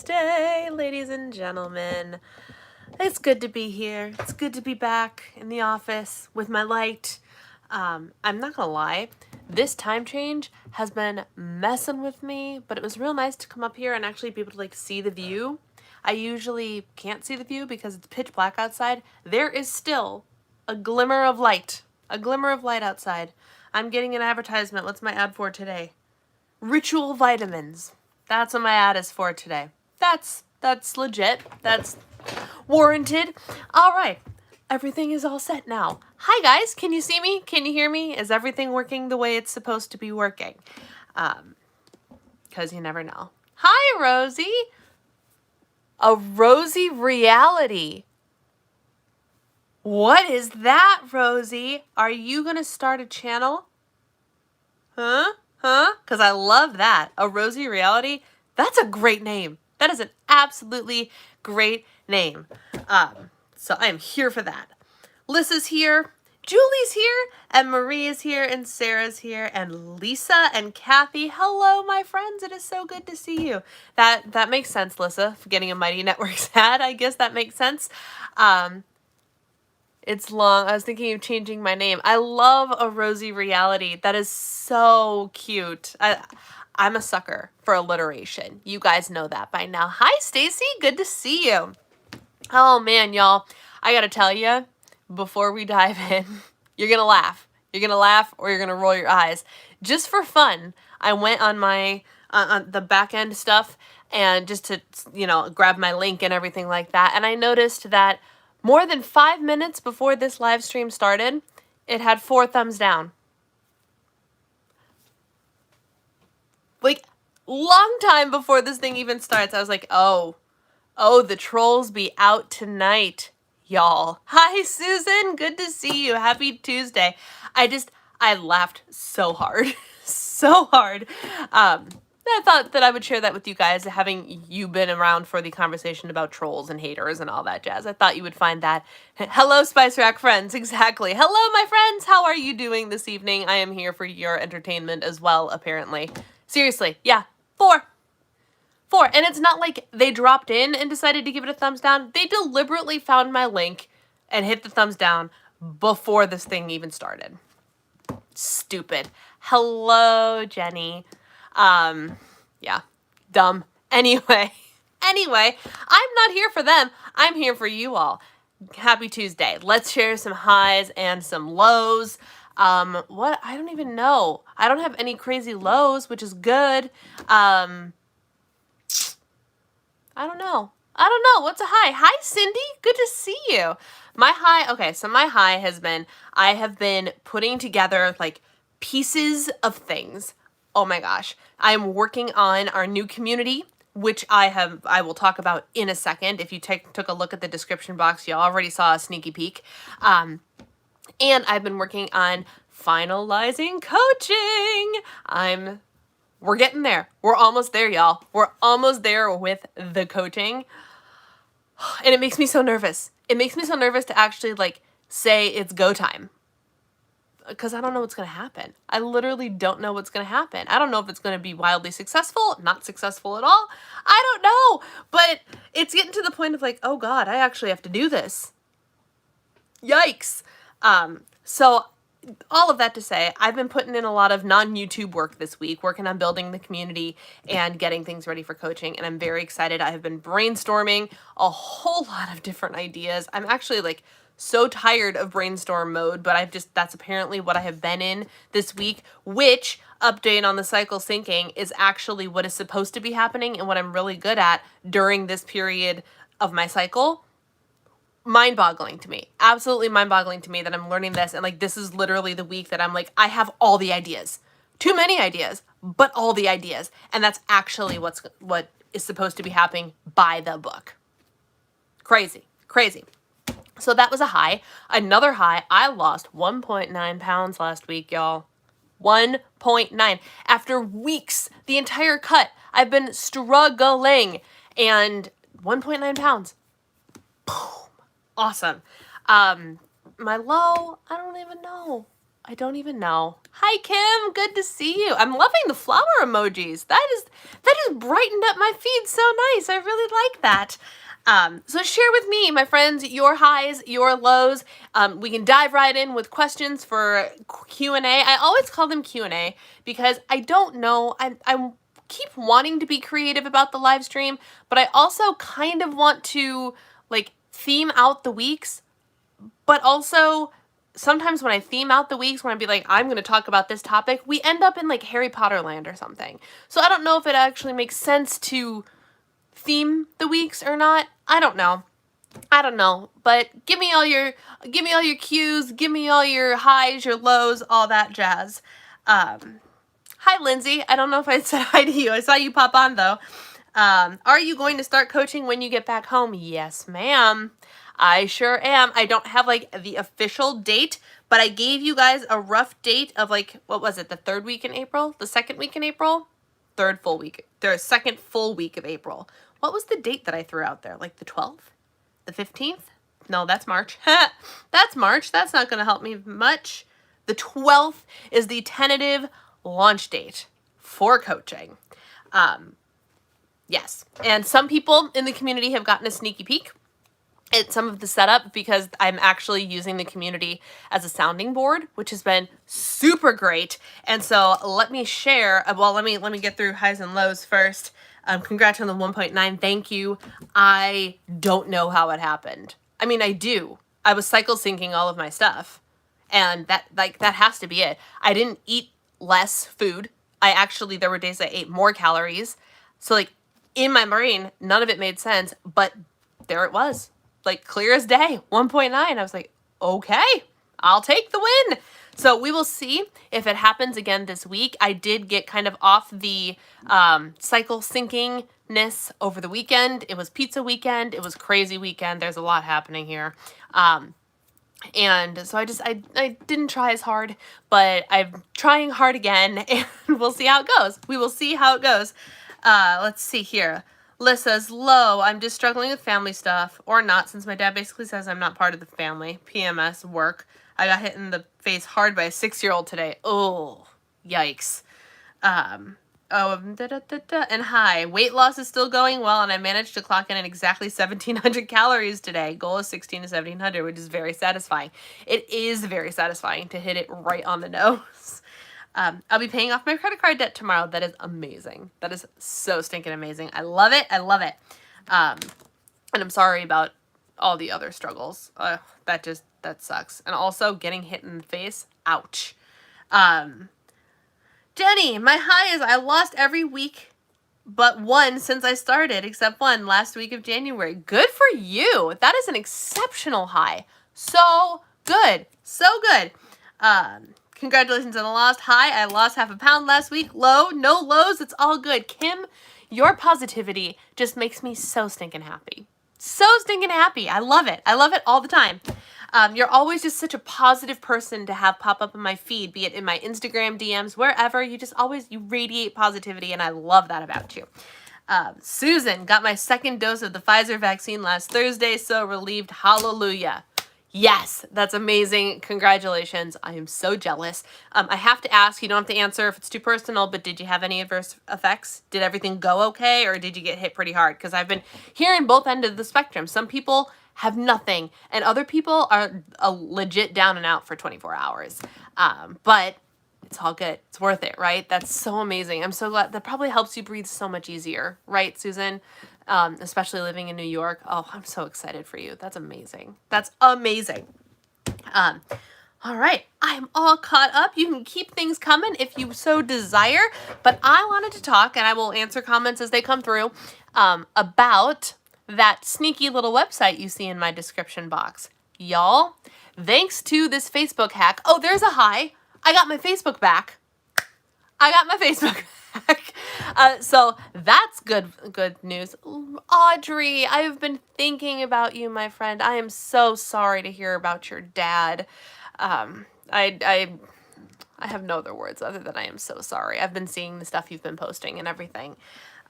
Tuesday, ladies and gentlemen. It's good to be here. It's good to be back in the office with my light. I'm not gonna lie, this time change has been messing with me, but it was real nice to come up here and actually be able to see the view. I usually can't see the view because it's pitch black outside. There is still a glimmer of light outside. I'm getting an advertisement. What's my ad for today? Ritual vitamins. That's what my ad is for today. That's legit. That's warranted. All right. Everything is all set now. Hi guys, can you see me? Can you hear me? Is everything working the way it's supposed to be working? Because you never know. Hi, Rosie. A Rosie reality. What is that, Rosie? Are you going to start a channel? Huh? Because I love that. A Rosie reality. That's a great name. That is an absolutely great name. So I am here for that. Lissa's here, Julie's here, and Marie's here, and Sarah's here, and Lisa and Kathy. Hello, my friends. It is so good to see you. That makes sense, Lissa, for getting a Mighty Networks ad. I guess that makes sense. It's long. I was thinking of changing my name. I love a Rosie reality. That is so cute. I'm a sucker for alliteration. You guys know that by now. Hi, Stacy. Good to see you. Oh, man, y'all. I got to tell you, before we dive in, you're going to laugh. You're going to laugh or you're going to roll your eyes. Just for fun, I went on my on the back end stuff and just to, grab my link and everything like that. And I noticed that more than 5 minutes before this live stream started, it had 4 thumbs down. Long time before this thing even starts, I was like, oh, the trolls be out tonight, y'all. Hi, Susan. Good to see you. Happy Tuesday. I laughed so hard. So hard. I thought that I would share that with you guys, having you been around for the conversation about trolls and haters and all that jazz. I thought you would find that. Hello, Spice Rack friends. Exactly. Hello, my friends. How are you doing this evening? I am here for your entertainment as well, apparently. Seriously. Yeah. 4. And it's not like they dropped in and decided to give it a thumbs down. They deliberately found my link and hit the thumbs down before this thing even started. Stupid. Hello, Jenny. Yeah, dumb. Anyway, I'm not here for them. I'm here for you all. Happy Tuesday. Let's share some highs and some lows. What? I don't even know. I don't have any crazy lows, which is good. I don't know. What's a high? Hi, Cindy. Good to see you. My high, okay, so my high has been, I have been putting together pieces of things. Oh my gosh. I am working on our new community, which I will talk about in a second. If you took a look at the description box, you already saw a sneaky peek. And I've been working on finalizing coaching. We're getting there. We're almost there, y'all. We're almost there with the coaching. And it makes me so nervous. It makes me so nervous to actually say it's go time. Because I don't know what's going to happen. I literally don't know what's going to happen. I don't know if it's going to be wildly successful, not successful at all. I don't know. But it's getting to the point of oh God, I actually have to do this. Yikes. So all of that to say, I've been putting in a lot of non-YouTube work this week, working on building the community and getting things ready for coaching. And I'm very excited. I have been brainstorming a whole lot of different ideas. I'm actually so tired of brainstorm mode, but that's apparently what I have been in this week, which, update on the cycle syncing, is actually what is supposed to be happening and what I'm really good at during this period of my cycle. Mind-boggling to me. Absolutely mind-boggling to me that I'm learning this, and this is literally the week that I'm I have all the ideas. Too many ideas, but all the ideas. And that's actually what is supposed to be happening by the book. Crazy. So that was a high. Another high, I lost 1.9 pounds last week, y'all. 1.9. After weeks, the entire cut, I've been struggling. And 1.9 pounds. Boom. Awesome. My low, I don't even know. I don't even know. Hi, Kim. Good to see you. I'm loving the flower emojis. That just brightened up my feed so nice. I really like that. So share with me, my friends, your highs, your lows. We can dive right in with questions for Q&A. I always call them Q&A because I don't know. I keep wanting to be creative about the live stream, but I also kind of want to like theme out the weeks, but also sometimes when I theme out the weeks, when I be like, I'm going to talk about this topic, we end up in like Harry Potter land or something. So I don't know if it actually makes sense to theme the weeks or not. I don't know. But give me all your cues, give me all your highs, your lows, all that jazz. Hi, Lindsay. I don't know if I said hi to you. I saw you pop on, though. Are you going to start coaching when you get back home? Yes, ma'am. I sure am. I don't have, like, the official date, but I gave you guys a rough date of, like, what was it, the third week in April? The second week in April? Third full week. The second full week of April. What was the date that I threw out there? Like the 12th? The 15th? No, that's March. That's March. That's not going to help me much. The 12th is the tentative launch date for coaching. Yes. And some people in the community have gotten a sneaky peek at some of the setup because I'm actually using the community as a sounding board, which has been super great. And so let me share, well, let me get through highs and lows first. Congrats on the 1.9. Thank you. I don't know how it happened. I mean, I do. I was cycle syncing all of my stuff, and that has to be it. I didn't eat less food. There were days I ate more calories. So like in my brain, none of it made sense, but there it was. Like clear as day, 1.9. I was like, okay, I'll take the win. So we will see if it happens again this week. I did get kind of off the cycle syncingness over the weekend. It was pizza weekend. It was crazy weekend. There's a lot happening here. And so I didn't try as hard, but I'm trying hard again, and we'll see how it goes. We will see how it goes. Let's see here. Lissa's low. I'm just struggling with family stuff, or not, since my dad basically says I'm not part of the family. PMS, work. I got hit in the face hard by a 6-year-old today. Oh, yikes. And hi. Weight loss is still going well, and I managed to clock in at exactly 1,700 calories today. Goal is 1,600 to 1,700, which is very satisfying. It is very satisfying to hit it right on the nose. I'll be paying off my credit card debt tomorrow. That is amazing. That is so stinking amazing. I love it. I love it. And I'm sorry about all the other struggles. That sucks. And also getting hit in the face. Ouch. Jenny, my high is I lost every week but one since I started, except one last week of January. Good for you. That is an exceptional high. So good. So good. Congratulations on the lost. High, I lost 0.5 pound last week. Low, no lows. It's all good. Kim, your positivity just makes me so stinking happy. So stinking happy. I love it. I love it all the time. You're always just such a positive person to have pop up in my feed, be it in my Instagram DMs, wherever. You radiate positivity, and I love that about you. Susan, got my second dose of the Pfizer vaccine last Thursday, so relieved. Hallelujah. Yes, that's amazing. Congratulations. I am so jealous. I have to ask, you don't have to answer if it's too personal, but did you have any adverse effects? Did everything go okay, or did you get hit pretty hard? Because I've been hearing both ends of the spectrum. Some people have nothing, and other people are a legit down and out for 24 hours. But it's all good. It's worth it, right? That's so amazing. I'm so glad. That probably helps you breathe so much easier, right, Susan? Especially living in New York. Oh, I'm so excited for you. That's amazing. That's amazing. All right. I'm all caught up. You can keep things coming if you so desire, but I wanted to talk, and I will answer comments as they come through, about that sneaky little website you see in my description box. Y'all, thanks to this Facebook hack. Oh, there's a high. I got my Facebook back. So that's good news. Audrey, I have been thinking about you, my friend. I am so sorry to hear about your dad. I have no other words other than I am so sorry. I've been seeing the stuff you've been posting and everything.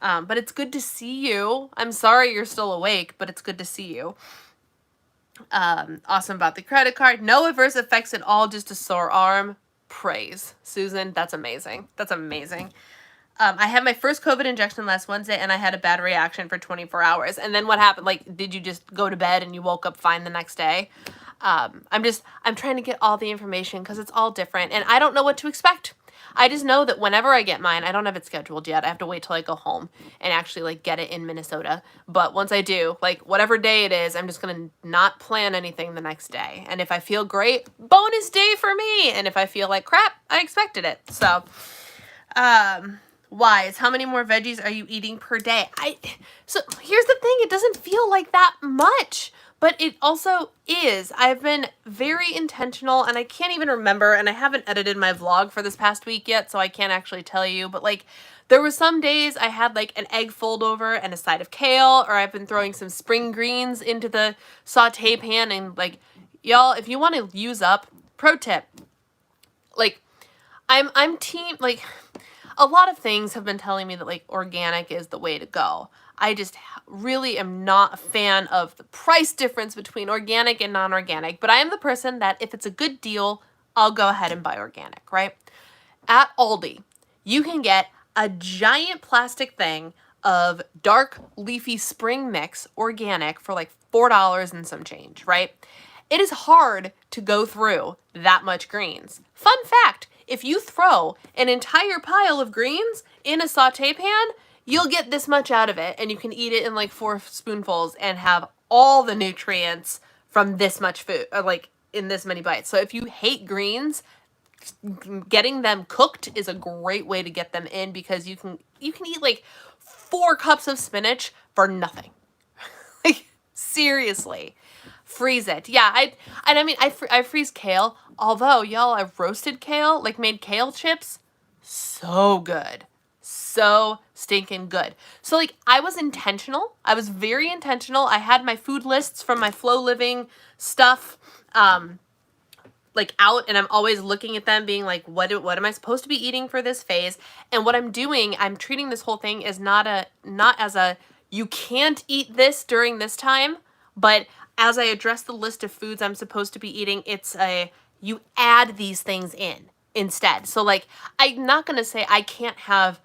But it's good to see you. I'm sorry you're still awake, but it's good to see you. Awesome about the credit card. No adverse effects at all, just a sore arm. Praise, Susan. That's amazing. That's amazing. I had my first COVID injection last Wednesday, and I had a bad reaction for 24 hours. And then what happened? Like, did you just go to bed and you woke up fine the next day? I'm trying to get all the information because it's all different, and I don't know what to expect. I just know that whenever I get mine, I don't have it scheduled yet. I have to wait till I go home and actually like get it in Minnesota. But once I do, like whatever day it is, I'm just going to not plan anything the next day. And if I feel great, bonus day for me. And if I feel like crap, I expected it. So, wise, how many more veggies are you eating per day? So here's the thing, it doesn't feel like that much, but it also is. I've been very intentional, and I can't even remember, and I haven't edited my vlog for this past week yet, so I can't actually tell you, but like there were some days I had like an egg fold over and a side of kale, or I've been throwing some spring greens into the saute pan, and like y'all, if you want to use up, pro tip, like I'm team, like a lot of things have been telling me that like organic is the way to go. I just really am not a fan of the price difference between organic and non-organic, but I am the person that if it's a good deal, I'll go ahead and buy organic, right? At Aldi, you can get a giant plastic thing of dark leafy spring mix organic for like $4 and some change, right? It is hard to go through that much greens. Fun fact, if you throw an entire pile of greens in a saute pan, you'll get this much out of it, and you can eat it in like 4 spoonfuls and have all the nutrients from this much food, or like in this many bites. So if you hate greens, getting them cooked is a great way to get them in, because you can eat like 4 cups of spinach for nothing. Like seriously. Freeze it. Yeah, I freeze kale. Although, y'all, I've roasted kale, like made kale chips. So good. So stinking good. So, like, I was intentional. I was very intentional. I had my food lists from my Flow Living stuff, like, out, and I'm always looking at them being like, what am I supposed to be eating for this phase? And what I'm doing, I'm treating this whole thing as not as a, you can't eat this during this time, but as I address the list of foods I'm supposed to be eating, it's you add these things in instead. So like, I'm not going to say I can't have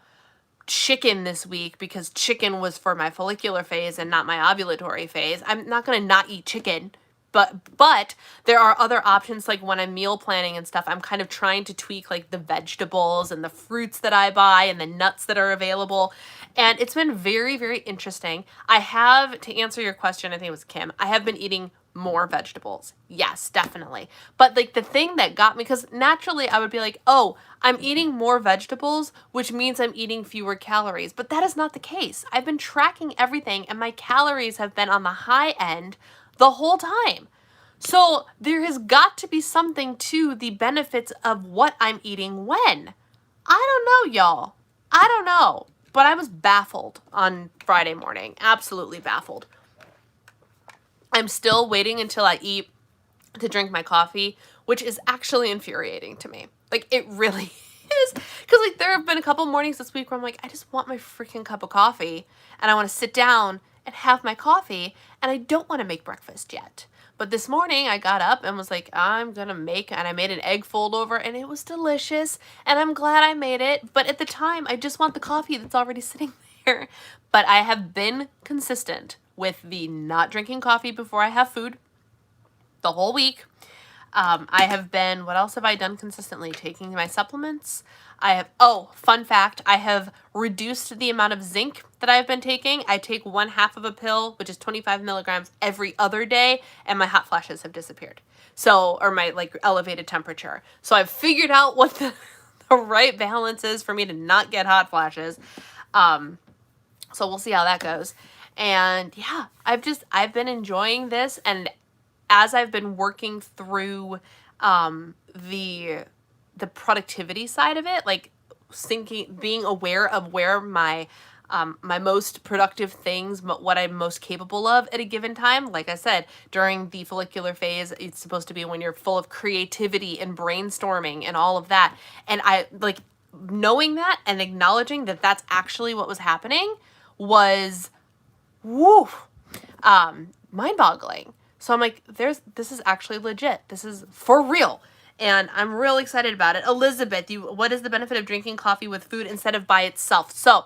chicken this week because chicken was for my follicular phase and not my ovulatory phase. I'm not going to not eat chicken, but there are other options. Like when I'm meal planning and stuff, I'm kind of trying to tweak like the vegetables and the fruits that I buy and the nuts that are available. And it's been very, very interesting. I have, to answer your question, I think it was Kim, I have been eating more vegetables. Yes, definitely. But like the thing that got me, because naturally I would be like, oh, I'm eating more vegetables, which means I'm eating fewer calories. But that is not the case. I've been tracking everything, and my calories have been on the high end the whole time. So there has got to be something to the benefits of what I'm eating when. I don't know, y'all. I don't know. But I was baffled on Friday morning. Absolutely baffled. I'm still waiting until I eat to drink my coffee, which is actually infuriating to me. Like, it really is. Because, like, there have been a couple mornings this week where I'm like, I just want my freaking cup of coffee, and I want to sit down and have my coffee, and I don't want to make breakfast yet. But this morning, I got up and was like, I'm going to make, and I made an egg fold over, and it was delicious, and I'm glad I made it. But at the time, I just want the coffee that's already sitting there. But I have been consistent with the not drinking coffee before I have food the whole week. I have been, what else have I done consistently? Taking my supplements. Fun fact, I have reduced the amount of zinc that I've been taking. I take 1/2 of a pill, which is 25 milligrams every other day, and my hot flashes have disappeared. So, or my like elevated temperature. So I've figured out what the right balance is for me to not get hot flashes. So we'll see how that goes. And yeah, I've been enjoying this, and as I've been working through the productivity side of it, like being aware of where my most productive things, what I'm most capable of at a given time. Like I said, during the follicular phase, it's supposed to be when you're full of creativity and brainstorming and all of that. And I like knowing that and acknowledging that that's actually what was happening was mind-boggling. So I'm like, this is actually legit. This is for real. and I'm real excited about it. Elizabeth, what is the benefit of drinking coffee with food instead of by itself? So,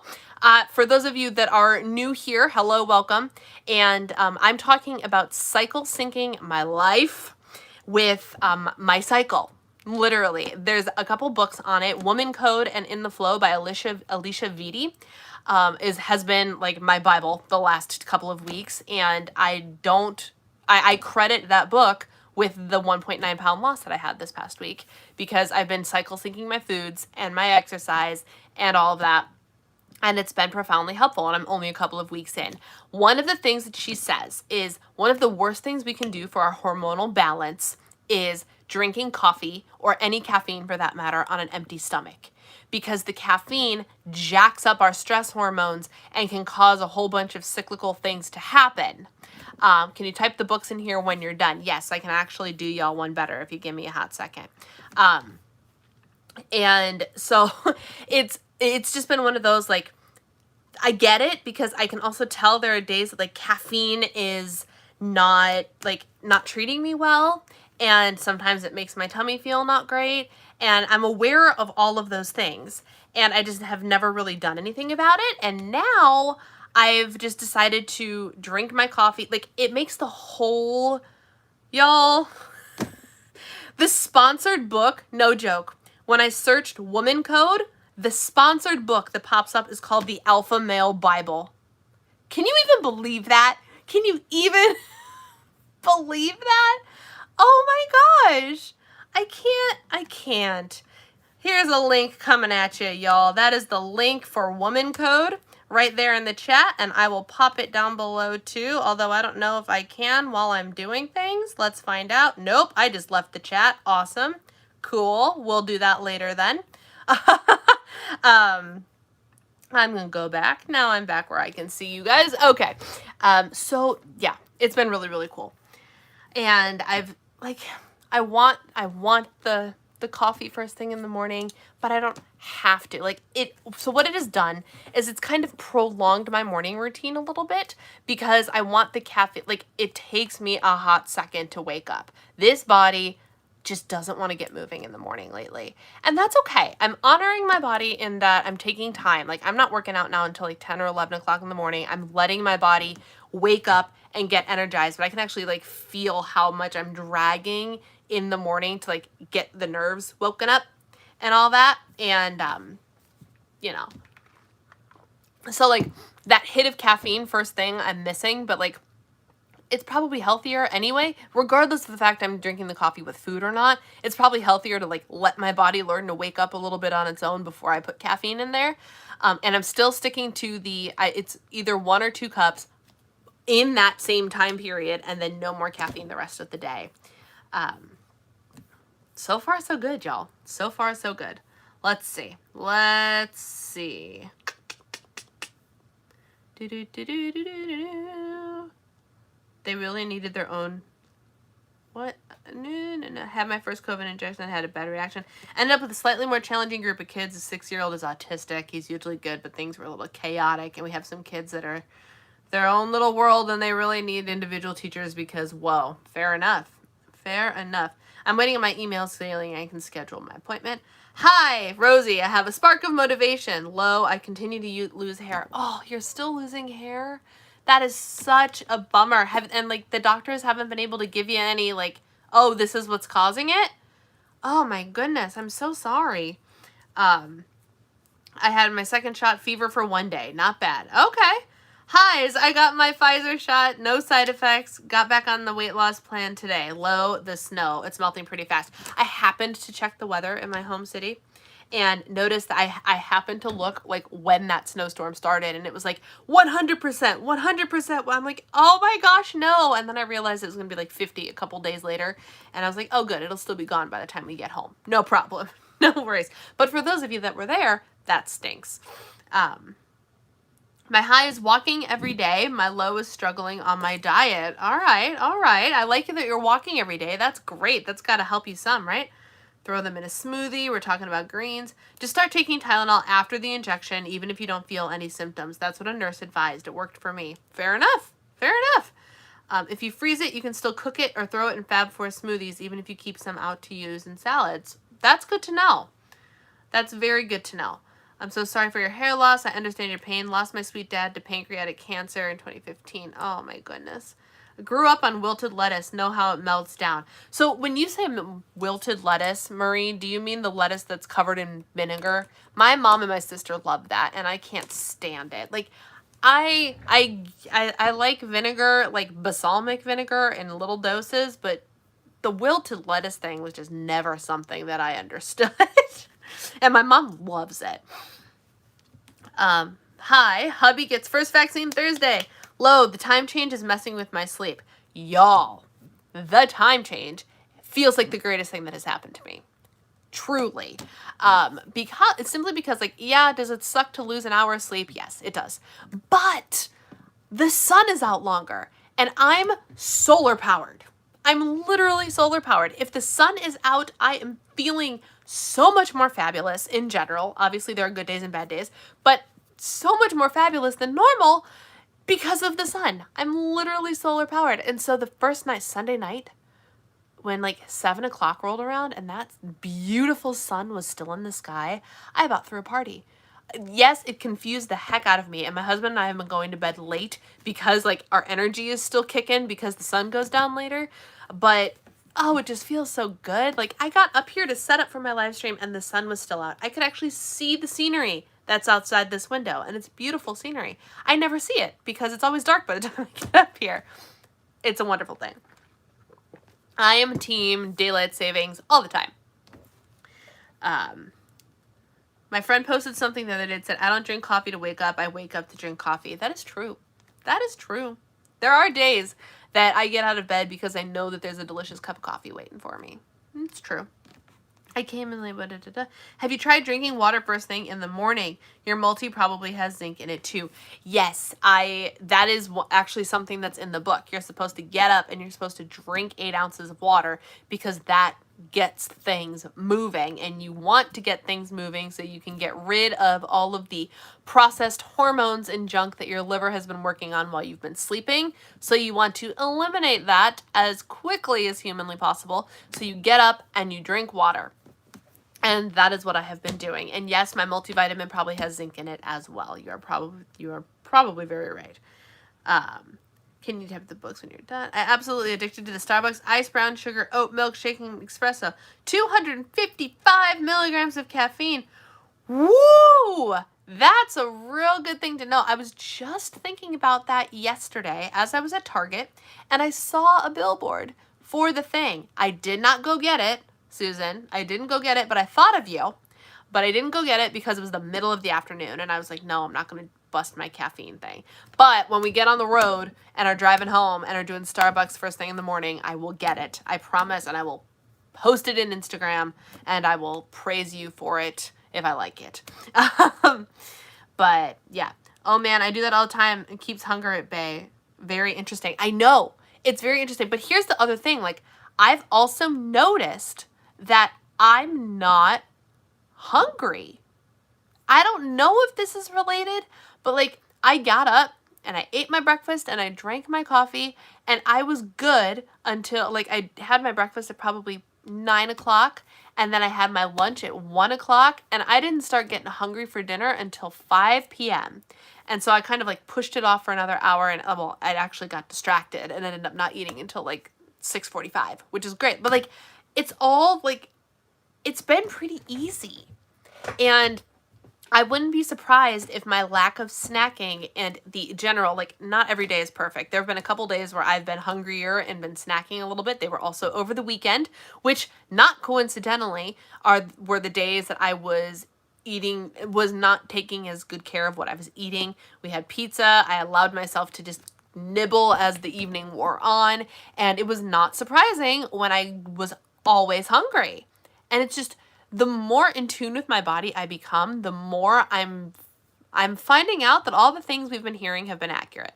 for those of you that are new here, hello, welcome. And I'm talking about cycle syncing my life with my cycle. Literally, there's a couple books on it. Woman Code and In the Flow by Alicia Vitti has been like my Bible the last couple of weeks, and I credit that book with the 1.9 pound loss that I had this past week, because I've been cycle syncing my foods and my exercise and all of that. And it's been profoundly helpful, and I'm only a couple of weeks in. One of the things that she says is one of the worst things we can do for our hormonal balance is drinking coffee, or any caffeine for that matter, on an empty stomach. Because the caffeine jacks up our stress hormones and can cause a whole bunch of cyclical things to happen. Can you type the books in here when you're done? Yes, I can actually do y'all one better if you give me a hot second. And so it's just been one of those, like, I get it, because I can also tell there are days that like caffeine is not treating me well, and sometimes it makes my tummy feel not great, and I'm aware of all of those things, and I just have never really done anything about it. And now I've just decided to drink my coffee. Like, it makes the whole, y'all, the sponsored book, no joke, when I searched Woman Code, the sponsored book that pops up is called the Alpha Male Bible. Can you even believe that? Can you even believe that? Oh my gosh. I can't. Here's a link coming at you, y'all. That is the link for Woman Code right there in the chat, and I will pop it down below too, although I don't know if I can while I'm doing things. Let's find out. Nope, I just left the chat. Awesome. Cool. We'll do that later then. I'm gonna go back. Now I'm back where I can see you guys. Okay. So yeah, it's been really, really cool. And I want the coffee first thing in the morning, but I don't have to. So what it has done is it's kind of prolonged my morning routine a little bit, because I want the caffeine. Like, it takes me a hot second to wake up. This body just doesn't want to get moving in the morning lately. And that's okay. I'm honoring my body in that I'm taking time. Like, I'm not working out now until like 10 or 11 o'clock in the morning. I'm letting my body wake up and get energized, but I can actually like feel how much I'm dragging in the morning to like get the nerves woken up and all that. And, so like that hit of caffeine first thing I'm missing, but like, it's probably healthier anyway, regardless of the fact I'm drinking the coffee with food or not. It's probably healthier to like let my body learn to wake up a little bit on its own before I put caffeine in there. And I'm still sticking to it's either 1 or 2 cups in that same time period, and then no more caffeine the rest of the day. So far, so good, y'all. So far, so good. Let's see. They really needed their own. What? No. Had my first COVID injection, had a bad reaction. Ended up with a slightly more challenging group of kids. A 6-year-old is autistic. He's usually good, but things were a little chaotic. And we have some kids that are their own little world, and they really need individual teachers because, whoa, fair enough. I'm waiting on my email saying I can schedule my appointment. Hi, Rosie. I have a spark of motivation. Low, I continue to lose hair. Oh, you're still losing hair? That is such a bummer. And like the doctors haven't been able to give you any like, oh, this is what's causing it? Oh my goodness, I'm so sorry. I had my second shot, fever for 1 day. Not bad. Okay. Highs, I got my Pfizer shot, no side effects, got back on the weight loss plan today. Low, the snow, it's melting pretty fast. I happened to check the weather in my home city and noticed that I happened to look like when that snowstorm started, and it was like 100%. I'm like, oh my gosh, no. And then I realized it was going to be like 50 a couple days later, and I was like, oh good, it'll still be gone by the time we get home. No problem. No worries. But for those of you that were there, that stinks. My high is walking every day. My low is struggling on my diet. All right. I like it that you're walking every day. That's great. That's got to help you some, right? Throw them in a smoothie. We're talking about greens. Just start taking Tylenol after the injection, even if you don't feel any symptoms. That's what a nurse advised. It worked for me. Fair enough. If you freeze it, you can still cook it or throw it in Fab Four smoothies, even if you keep some out to use in salads. That's good to know. That's very good to know. I'm so sorry for your hair loss. I understand your pain. Lost my sweet dad to pancreatic cancer in 2015. Oh my goodness. Grew up on wilted lettuce. Know how it melts down. So when you say wilted lettuce, Marie, do you mean the lettuce that's covered in vinegar? My mom and my sister love that, and I can't stand it. Like, I like vinegar, like balsamic vinegar in little doses, but the wilted lettuce thing was just never something that I understood. And my mom loves it. Hi, hubby gets first vaccine Thursday. Lo, the time change is messing with my sleep. Y'all, the time change feels like the greatest thing that has happened to me. Truly. Because like, yeah, does it suck to lose an hour of sleep? Yes, it does. But the sun is out longer and I'm solar powered. I'm literally solar powered. If the sun is out, I am feeling so much more fabulous in general. Obviously, there are good days and bad days, but so much more fabulous than normal because of the sun. I'm literally solar powered. And so the first night, Sunday night, when like 7 o'clock rolled around and that beautiful sun was still in the sky, I about threw a party. Yes, it confused the heck out of me. And my husband and I have been going to bed late because like our energy is still kicking because the sun goes down later. But oh, it just feels so good. Like I got up here to set up for my live stream and the sun was still out. I could actually see the scenery that's outside this window and it's beautiful scenery. I never see it because it's always dark by the time I get up here. It's a wonderful thing. I am team daylight savings all the time. My friend posted something the other day that said, I don't drink coffee to wake up. I wake up to drink coffee. That is true. That is true. There are days that I get out of bed because I know that there's a delicious cup of coffee waiting for me. It's true. I came in late. Have you tried drinking water first thing in the morning? Your multi probably has zinc in it too. Yes, that is actually something that's in the book. You're supposed to get up and you're supposed to drink 8 ounces of water because that gets things moving, and you want to get things moving so you can get rid of all of the processed hormones and junk that your liver has been working on while you've been sleeping. So you want to eliminate that as quickly as humanly possible. So you get up and you drink water. And that is what I have been doing. And yes, my multivitamin probably has zinc in it as well. You are probably very right. Can you type the books when you're done? I absolutely addicted to the Starbucks Ice Brown Sugar Oat Milk Shaking Espresso. 255 milligrams of caffeine. Woo! That's a real good thing to know. I was just thinking about that yesterday as I was at Target, and I saw a billboard for the thing. I did not go get it, Susan. I didn't go get it, but I thought of you. But I didn't go get it because it was the middle of the afternoon, and I was like, no, I'm not going to bust my caffeine thing. But when we get on the road and are driving home and are doing Starbucks first thing in the morning, I will get it. I promise, and I will post it in Instagram, and I will praise you for it if I like it. But yeah. Oh man, I do that all the time. It keeps hunger at bay. Very interesting. I know. It's very interesting. But here's the other thing. Like, I've also noticed that I'm not hungry. I don't know if this is related, but like I got up and I ate my breakfast and I drank my coffee and I was good until like I had my breakfast at probably 9 o'clock and then I had my lunch at 1 o'clock and I didn't start getting hungry for dinner until 5 p.m. And so I kind of like pushed it off for another hour and well, I actually got distracted and ended up not eating until like 6:45, which is great. But like it's all like it's been pretty easy. And I wouldn't be surprised if my lack of snacking and the general, like not every day is perfect. There have been a couple days where I've been hungrier and been snacking a little bit. They were also over the weekend, which not coincidentally were the days that I was not taking as good care of what I was eating. We had pizza. I allowed myself to just nibble as the evening wore on. And it was not surprising when I was always hungry. And it's just, the more in tune with my body I become, the more I'm finding out that all the things we've been hearing have been accurate.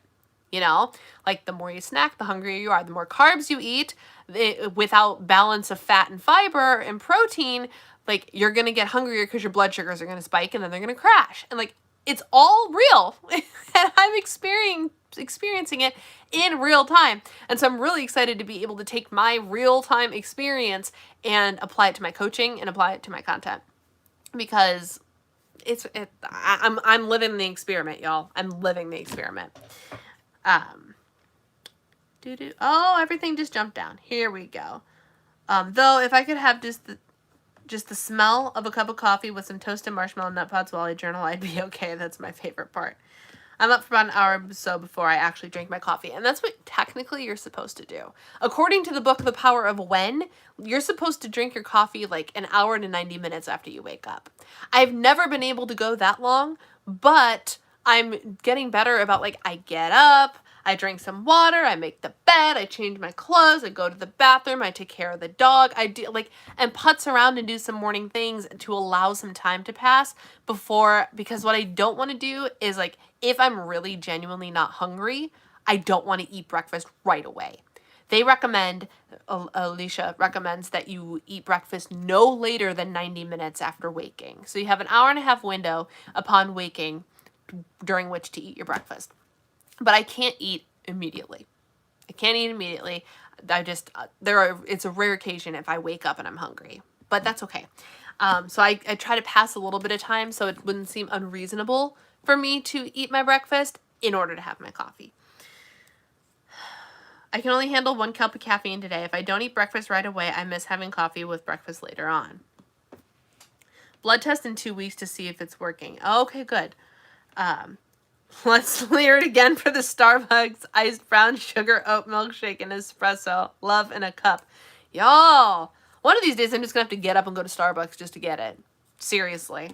You know, like the more you snack, the hungrier you are. The more carbs you eat, without balance of fat and fiber and protein, like you're going to get hungrier because your blood sugars are going to spike and then they're going to crash. And like, it's all real and I'm experiencing it in real time. And so I'm really excited to be able to take my real time experience and apply it to my coaching and apply it to my content, because I'm living the experiment, y'all. I'm living the experiment. Oh, everything just jumped down. Here we go. Though if I could have just the smell of a cup of coffee with some toasted marshmallow nut pods while I journal, I'd be okay. That's my favorite part. I'm up for about an hour or so before I actually drink my coffee. And that's what technically you're supposed to do. According to the book, The Power of When, you're supposed to drink your coffee like an hour to 90 minutes after you wake up. I've never been able to go that long, but I'm getting better about, like, I get up, I drink some water, I make the bed, I change my clothes, I go to the bathroom, I take care of the dog, I do, like, and putz around and do some morning things to allow some time to pass because what I don't want to do is, like, if I'm really genuinely not hungry, I don't want to eat breakfast right away. They recommend, Alicia recommends that you eat breakfast no later than 90 minutes after waking. So you have an hour and a half window upon waking during which to eat your breakfast. But I can't eat immediately. It's a rare occasion if I wake up and I'm hungry, but that's okay. So I try to pass a little bit of time so it wouldn't seem unreasonable for me to eat my breakfast in order to have my coffee. I can only handle 1 cup of caffeine today. If I don't eat breakfast right away, I miss having coffee with breakfast later on. Blood test in 2 weeks to see if it's working. Okay, good. Let's clear it again for the Starbucks iced brown sugar oat milkshake and espresso. Love in a cup. Y'all, one of these days I'm just going to have to get up and go to Starbucks just to get it. Seriously.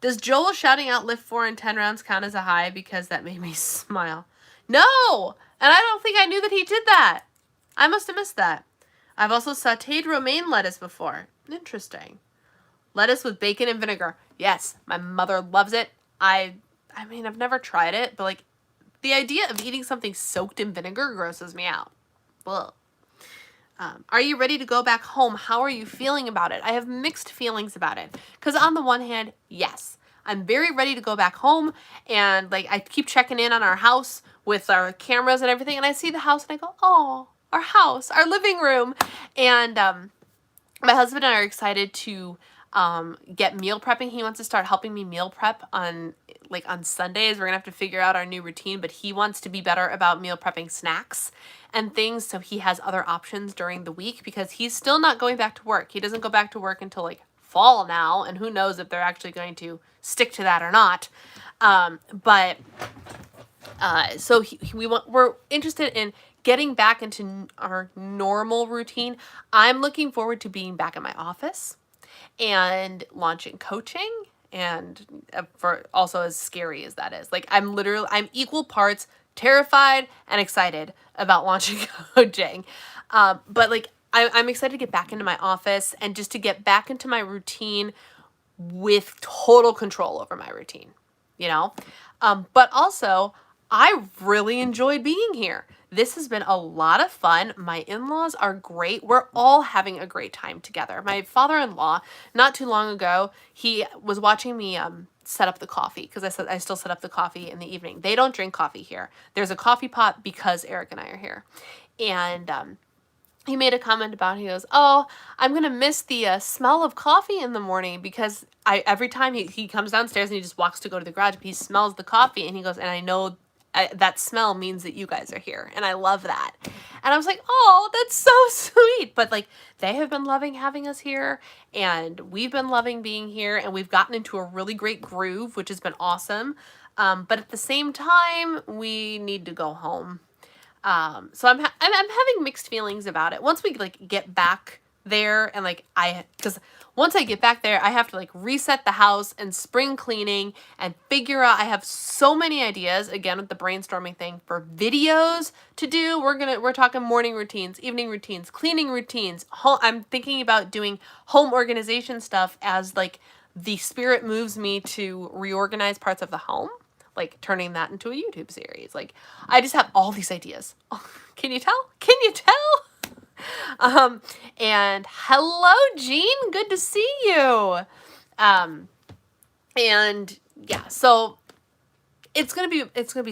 Does Joel shouting out lift 4 and 10 rounds count as a high? Because that made me smile. No! And I don't think I knew that he did that. I must have missed that. I've also sauteed romaine lettuce before. Interesting. Lettuce with bacon and vinegar. Yes, my mother loves it. I mean, I've never tried it, but, like, the idea of eating something soaked in vinegar grosses me out. Ugh. Are you ready to go back home? How are you feeling about it? I have mixed feelings about it. Because on the one hand, yes, I'm very ready to go back home. And, like, I keep checking in on our house with our cameras and everything. And I see the house and I go, oh, our house, our living room. And my husband and I are excited to get meal prepping. He wants to start helping me meal prep on Sundays. We're gonna have to figure out our new routine, but he wants to be better about meal prepping snacks and things, so he has other options during the week, because he's still not going back to work. He doesn't go back to work until, like, fall now, and who knows if they're actually going to stick to that or not. So we're interested in getting back into our normal routine. I'm looking forward to being back in my office and launching coaching, and for also as scary as that is. Like, I'm equal parts terrified and excited about launching coaching. But, like, I'm excited to get back into my office and just to get back into my routine with total control over my routine, you know? But also, I really enjoyed being here. This has been a lot of fun. My in-laws are great. We're all having a great time together. My father-in-law, not too long ago, he was watching me set up the coffee, because I still set up the coffee in the evening. They don't drink coffee here. There's a coffee pot because Eric and I are here. And he made a comment about, he goes, oh, I'm going to miss the smell of coffee in the morning, because every time he comes downstairs and he just walks to go to the garage, he smells the coffee, and he goes, and I know that smell means that you guys are here. And I love that. And I was like, oh, that's so sweet. But, like, they have been loving having us here, and we've been loving being here, and we've gotten into a really great groove, which has been awesome. But at the same time, we need to go home. So I'm having mixed feelings about it. Once we, like, get back there, and, like, because once I get back there, I have to, like, reset the house and spring cleaning and figure out, I have so many ideas, again, with the brainstorming thing, for videos to do. We're talking morning routines, evening routines, cleaning routines. I'm thinking about doing home organization stuff as, like, the spirit moves me to reorganize parts of the home, like turning that into a YouTube series. Like, I just have all these ideas. Can you tell? Can you tell? And hello, Jean, good to see you. And yeah, so it's gonna be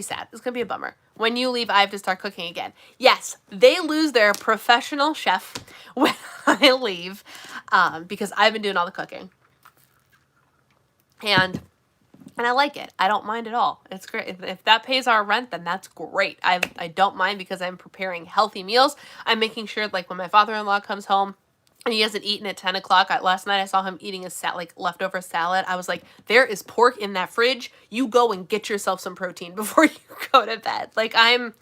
sad. It's gonna be a bummer. When you leave, I have to start cooking again. Yes, they lose their professional chef when I leave, because I've been doing all the cooking. And I like it. I don't mind at all. It's great. If that pays our rent, then that's great. I don't mind because I'm preparing healthy meals. I'm making sure, like, when my father-in-law comes home and he hasn't eaten at 10 o'clock. Last night I saw him eating a leftover salad. I was like, there is pork in that fridge. You go and get yourself some protein before you go to bed. Like, can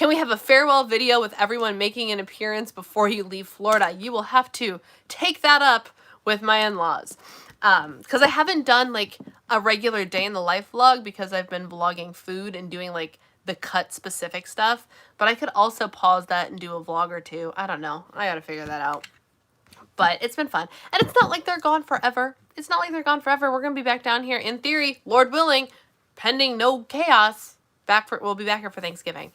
we have a farewell video with everyone making an appearance before you leave Florida? You will have to take that up with my in-laws. Because I haven't done, like, a regular day in the life vlog because I've been vlogging food and doing, like, the cut specific stuff. But I could also pause that and do a vlog or two. I don't know. I gotta figure that out. But it's been fun. And it's not like they're gone forever. It's not like they're gone forever. We're gonna be back down here, in theory, Lord willing, pending no chaos. We'll be back here for Thanksgiving.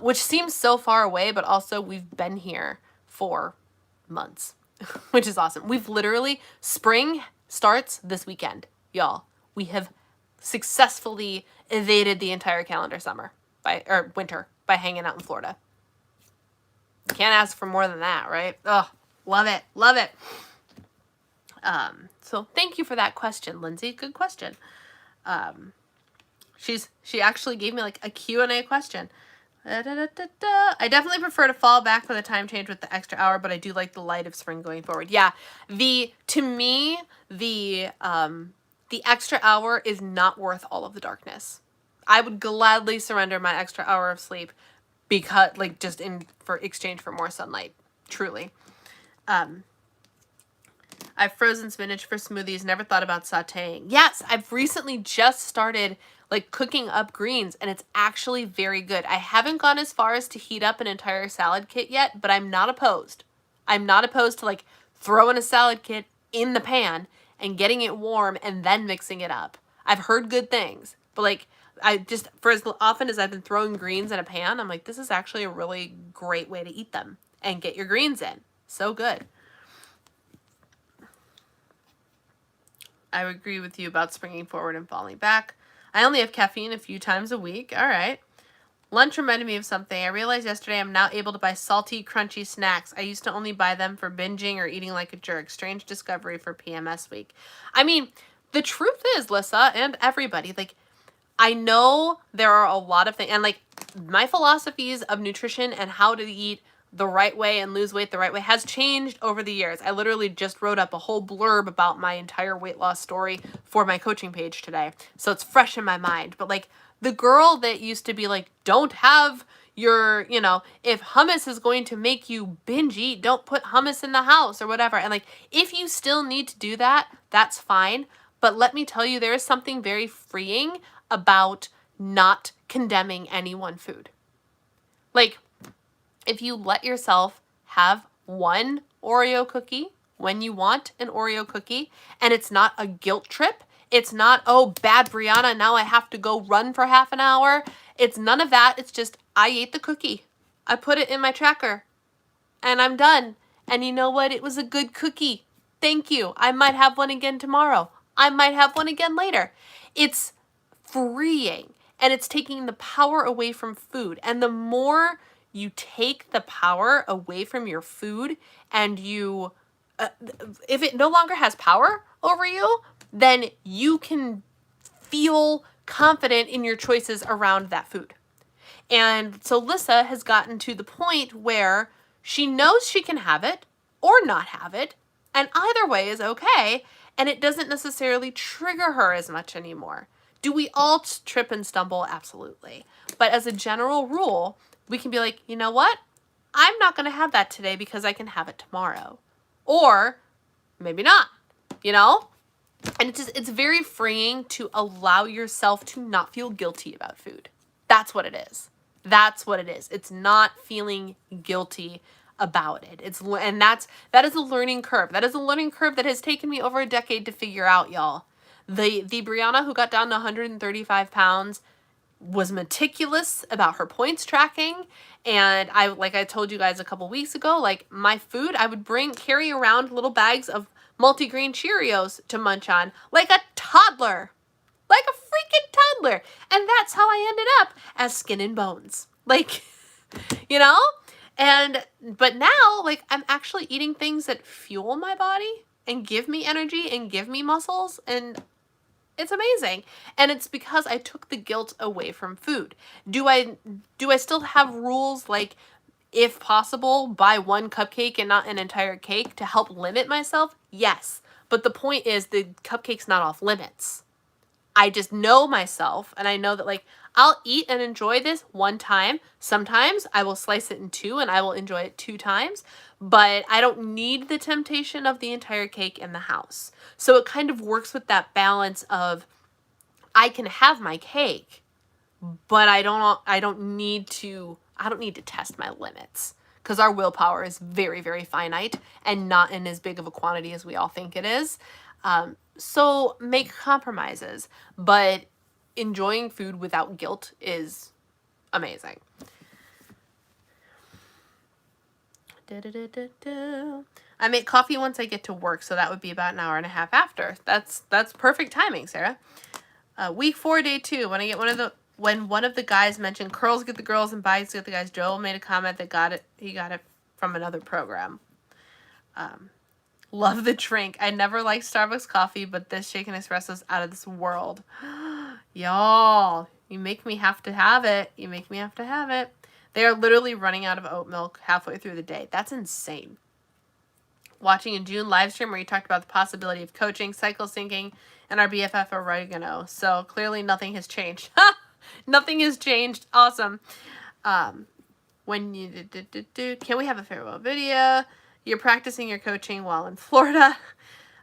Which seems so far away, but also we've been here for months. Which is awesome. We've literally, spring starts this weekend, y'all. We have successfully evaded the entire calendar winter by hanging out in Florida. Can't ask for more than that, right? Oh, love it. Love it. So thank you for that question, Lindsay. Good question. She actually gave me, like, a Q&A question. I definitely prefer to fall back for the time change with the extra hour, but I do like the light of spring going forward. Yeah, to me, the extra hour is not worth all of the darkness. I would gladly surrender my extra hour of sleep because, like, just for exchange for more sunlight. Truly. I've frozen spinach for smoothies. Never thought about sauteing. Yes, I've recently just started, like, cooking up greens, and it's actually very good. I haven't gone as far as to heat up an entire salad kit yet, but I'm not opposed. I'm not opposed to, like, throwing a salad kit in the pan and getting it warm and then mixing it up. I've heard good things, but, like, for as often as I've been throwing greens in a pan, I'm like, this is actually a really great way to eat them and get your greens in. So good. I agree with you about springing forward and falling back. I only have caffeine a few times a week. All right. Lunch reminded me of something. I realized yesterday I'm now able to buy salty, crunchy snacks. I used to only buy them for binging or eating like a jerk. Strange discovery for PMS week. I mean, the truth is, Lissa, and everybody, like, I know there are a lot of things, and, like, my philosophies of nutrition and how to eat the right way and lose weight the right way has changed over the years. I literally just wrote up a whole blurb about my entire weight loss story for my coaching page today. So it's fresh in my mind. But, like, the girl that used to be like, don't have your, if hummus is going to make you binge eat, don't put hummus in the house or whatever. And, like, if you still need to do that, that's fine. But let me tell you, there is something very freeing about not condemning any one food. Like, if you let yourself have one Oreo cookie when you want an Oreo cookie, and it's not a guilt trip, it's not, oh, bad Brianna, now I have to go run for half an hour. It's none of that. It's just, I ate the cookie. I put it in my tracker, and I'm done. And you know what? It was a good cookie. Thank you. I might have one again tomorrow. I might have one again later. It's freeing, and it's taking the power away from food. And the more you take the power away from your food and you, if it no longer has power over you, then you can feel confident in your choices around that food. And so Lissa has gotten to the point where she knows she can have it or not have it, and either way is okay, and it doesn't necessarily trigger her as much anymore. Do we all trip and stumble? Absolutely. But as a general rule, we can be like, you know what? I'm not going to have that today because I can have it tomorrow. Or maybe not, And it's very freeing to allow yourself to not feel guilty about food. That's what it is. That's what it is. It's not feeling guilty about it. That is a learning curve. That is a learning curve that has taken me over a decade to figure out, y'all. The Brianna who got down to 135 pounds was meticulous about her points tracking. And I told you guys a couple weeks ago, like, my food, I would carry around little bags of multigrain Cheerios to munch on like a toddler. Like a freaking toddler. And that's how I ended up as Skin and Bones. Like, you know? But now, like, I'm actually eating things that fuel my body and give me energy and give me muscles, and it's amazing. And it's because I took the guilt away from food. Do I still have rules like, if possible, buy one cupcake and not an entire cake to help limit myself? Yes. But the point is, the cupcake's not off limits. I just know myself, and I know that, like, I'll eat and enjoy this one time. Sometimes I will slice it in two and I will enjoy it 2 times, but I don't need the temptation of the entire cake in the house. So it kind of works with that balance of, I can have my cake, but I don't need to test my limits, because our willpower is very, very finite and not in as big of a quantity as we all think it is. So make compromises, but enjoying food without guilt is amazing. I make coffee once I get to work, so that would be about an hour and a half after. That's perfect timing, Sarah. Week 4, day 2, when one of the guys mentioned curls get the girls and bikes get the guys, Joel made a comment that he got it from another program. Love the drink. I never liked Starbucks coffee, but this shaken espresso is out of this world. Y'all, you make me have to have it. They are literally running out of oat milk halfway through the day. That's insane. Watching a June live stream where you talked about the possibility of coaching, cycle syncing, and our BFF oregano. So clearly nothing has changed. Nothing has changed. Awesome. When you can we have a farewell video? You're practicing your coaching while in Florida.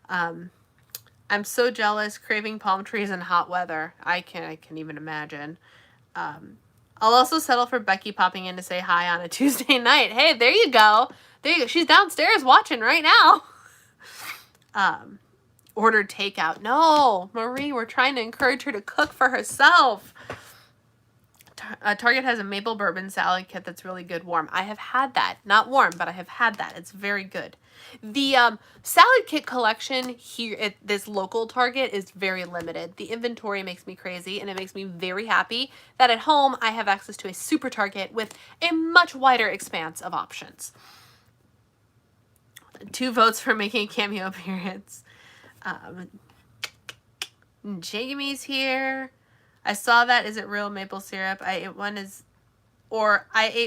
I'm so jealous, craving palm trees in hot weather. I can even imagine. I'll also settle for Becky popping in to say hi on a Tuesday night. Hey, there you go. She's downstairs watching right now. Ordered takeout. No, Marie, we're trying to encourage her to cook for herself. Target has a maple bourbon salad kit that's really good warm. I have had that. Not warm, but I have had that. It's very good. The salad kit collection here at this local Target is very limited. The inventory makes me crazy, and it makes me very happy that at home I have access to a super Target with a much wider expanse of options. 2 votes for making a cameo appearance. Jamie's here. I saw that. Is it real maple syrup? I ate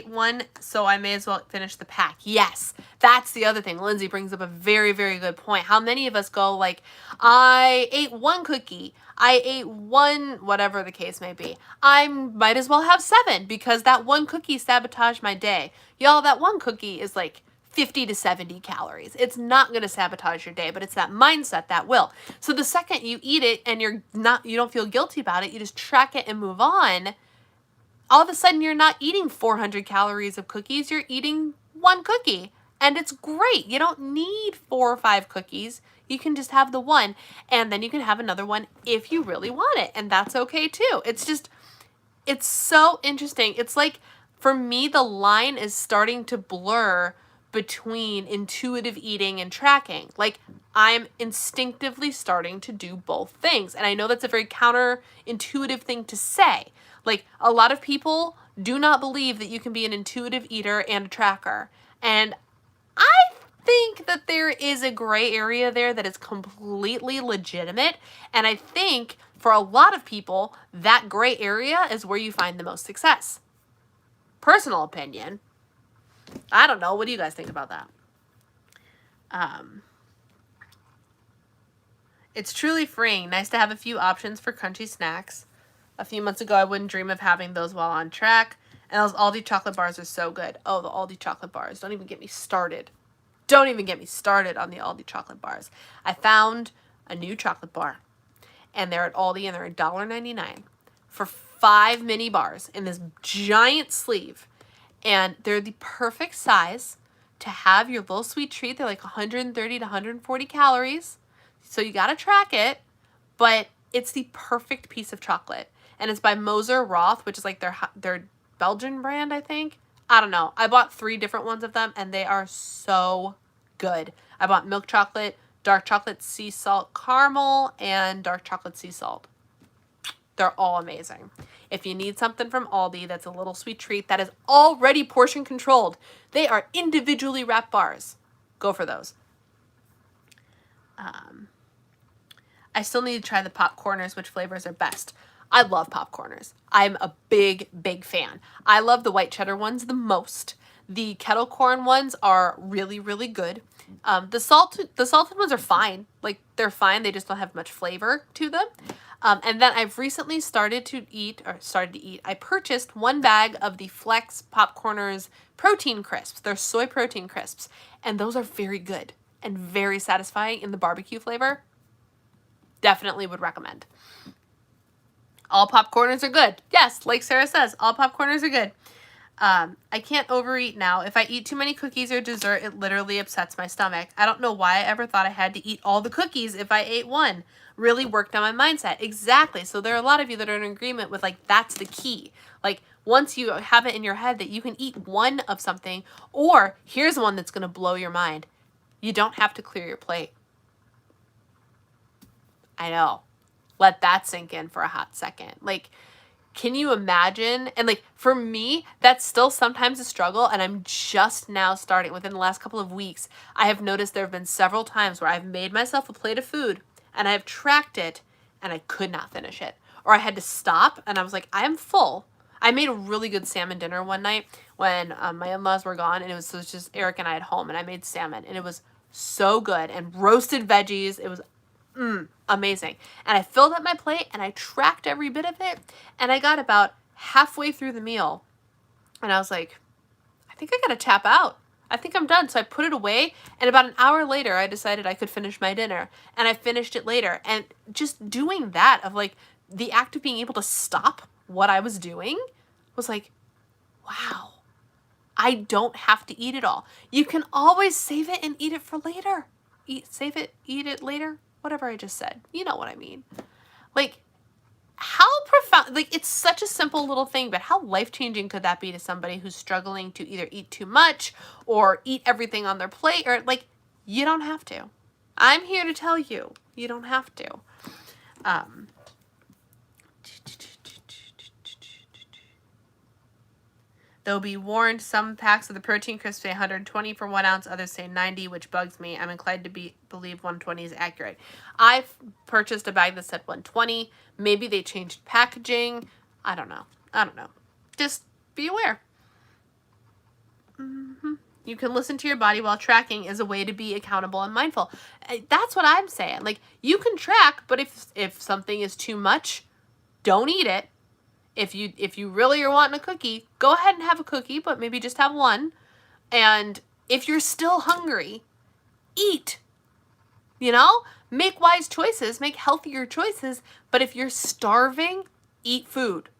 one, so I may as well finish the pack. Yes, that's the other thing. Lindsay brings up a very, very good point. How many of us go like, I ate 1 cookie, I ate 1, whatever the case may be. I might as well have 7 because that 1 cookie sabotaged my day. Y'all, that 1 cookie is like 50 to 70 calories. It's not going to sabotage your day, but it's that mindset that will. So the second you eat it and you don't feel guilty about it, you just track it and move on. All of a sudden you're not eating 400 calories of cookies, you're eating 1 cookie. And it's great. You don't need 4 or 5 cookies. You can just have the 1, and then you can have another one if you really want it. And that's okay too. It's so interesting. It's like, for me, the line is starting to blur between intuitive eating and tracking. Like, I'm instinctively starting to do both things. And I know that's a very counterintuitive thing to say. Like, a lot of people do not believe that you can be an intuitive eater and a tracker. And I think that there is a gray area there that is completely legitimate. And I think for a lot of people, that gray area is where you find the most success. Personal opinion. I don't know. What do you guys think about that? It's truly freeing. Nice to have a few options for crunchy snacks. A few months ago, I wouldn't dream of having those while on track. And those Aldi chocolate bars are so good. Oh, the Aldi chocolate bars. Don't even get me started. Don't even get me started on the Aldi chocolate bars. I found a new chocolate bar. And they're at Aldi, and they're $1.99 for 5 mini bars in this giant sleeve. And they're the perfect size to have your little sweet treat. They're like 130 to 140 calories. So you got to track it. But it's the perfect piece of chocolate. And it's by Moser Roth, which is like their Belgian brand, I think. I don't know. I bought 3 different ones of them, and they are so good. I bought milk chocolate, dark chocolate sea salt caramel, and dark chocolate sea salt. They're all amazing. If you need something from Aldi that's a little sweet treat that is already portion controlled, they are individually wrapped bars. Go for those. I still need to try the popcorners, which flavors are best. I love popcorners. I'm a big, big fan. I love the white cheddar ones the most. The kettle corn ones are really, really good. The salted ones are fine. Like, they're fine. They just don't have much flavor to them. And then I've recently started to eat, I purchased 1 bag of the Flex Popcorners protein crisps. They're soy protein crisps. And those are very good and very satisfying in the barbecue flavor. Definitely would recommend. All popcorners are good. Yes, like Sarah says, all popcorners are good. I can't overeat now. If I eat too many cookies or dessert, it literally upsets my stomach. I don't know why I ever thought I had to eat all the cookies if I ate one. Really worked on my mindset. Exactly. So there are a lot of you that are in agreement with, like, that's the key. Like, once you have it in your head that you can eat one of something, or here's one that's going to blow your mind. You don't have to clear your plate. I know. Let that sink in for a hot second. Like, can you imagine? And like, for me, that's still sometimes a struggle. And I'm just now starting within the last couple of weeks. I have noticed there have been several times where I've made myself a plate of food and I've tracked it and I could not finish it. Or I had to stop and I was like, I am full. I made a really good salmon dinner one night when my in-laws were gone, and it was just Eric and I at home, and I made salmon and it was so good, and roasted veggies. It was amazing. And I filled up my plate and I tracked every bit of it, and I got about halfway through the meal and I was like, I think I gotta tap out. I think I'm done. So I put it away, and about an hour later I decided I could finish my dinner, and I finished it later. And just doing that, of like the act of being able to stop what I was doing, was like, wow, I don't have to eat it all. You can always save it and eat it for later. Save it, eat it later. Whatever I just said. You know what I mean. Like, how profound, like, it's such a simple little thing, but how life-changing could that be to somebody who's struggling to either eat too much or eat everything on their plate, or, like, you don't have to. I'm here to tell you, you don't have to. Though be warned, some packs of the protein crisps say 120 for 1 ounce, others say 90, which bugs me. I'm inclined to believe 120 is accurate. I've purchased a bag that said 120. Maybe they changed packaging. I don't know. Just be aware. You can listen to your body while tracking is a way to be accountable and mindful. That's what I'm saying. Like, you can track, but if something is too much, don't eat it. If you really are wanting a cookie, go ahead and have a cookie, but maybe just have one. And if you're still hungry, eat. You know? Make wise choices, make healthier choices, but if you're starving, eat food.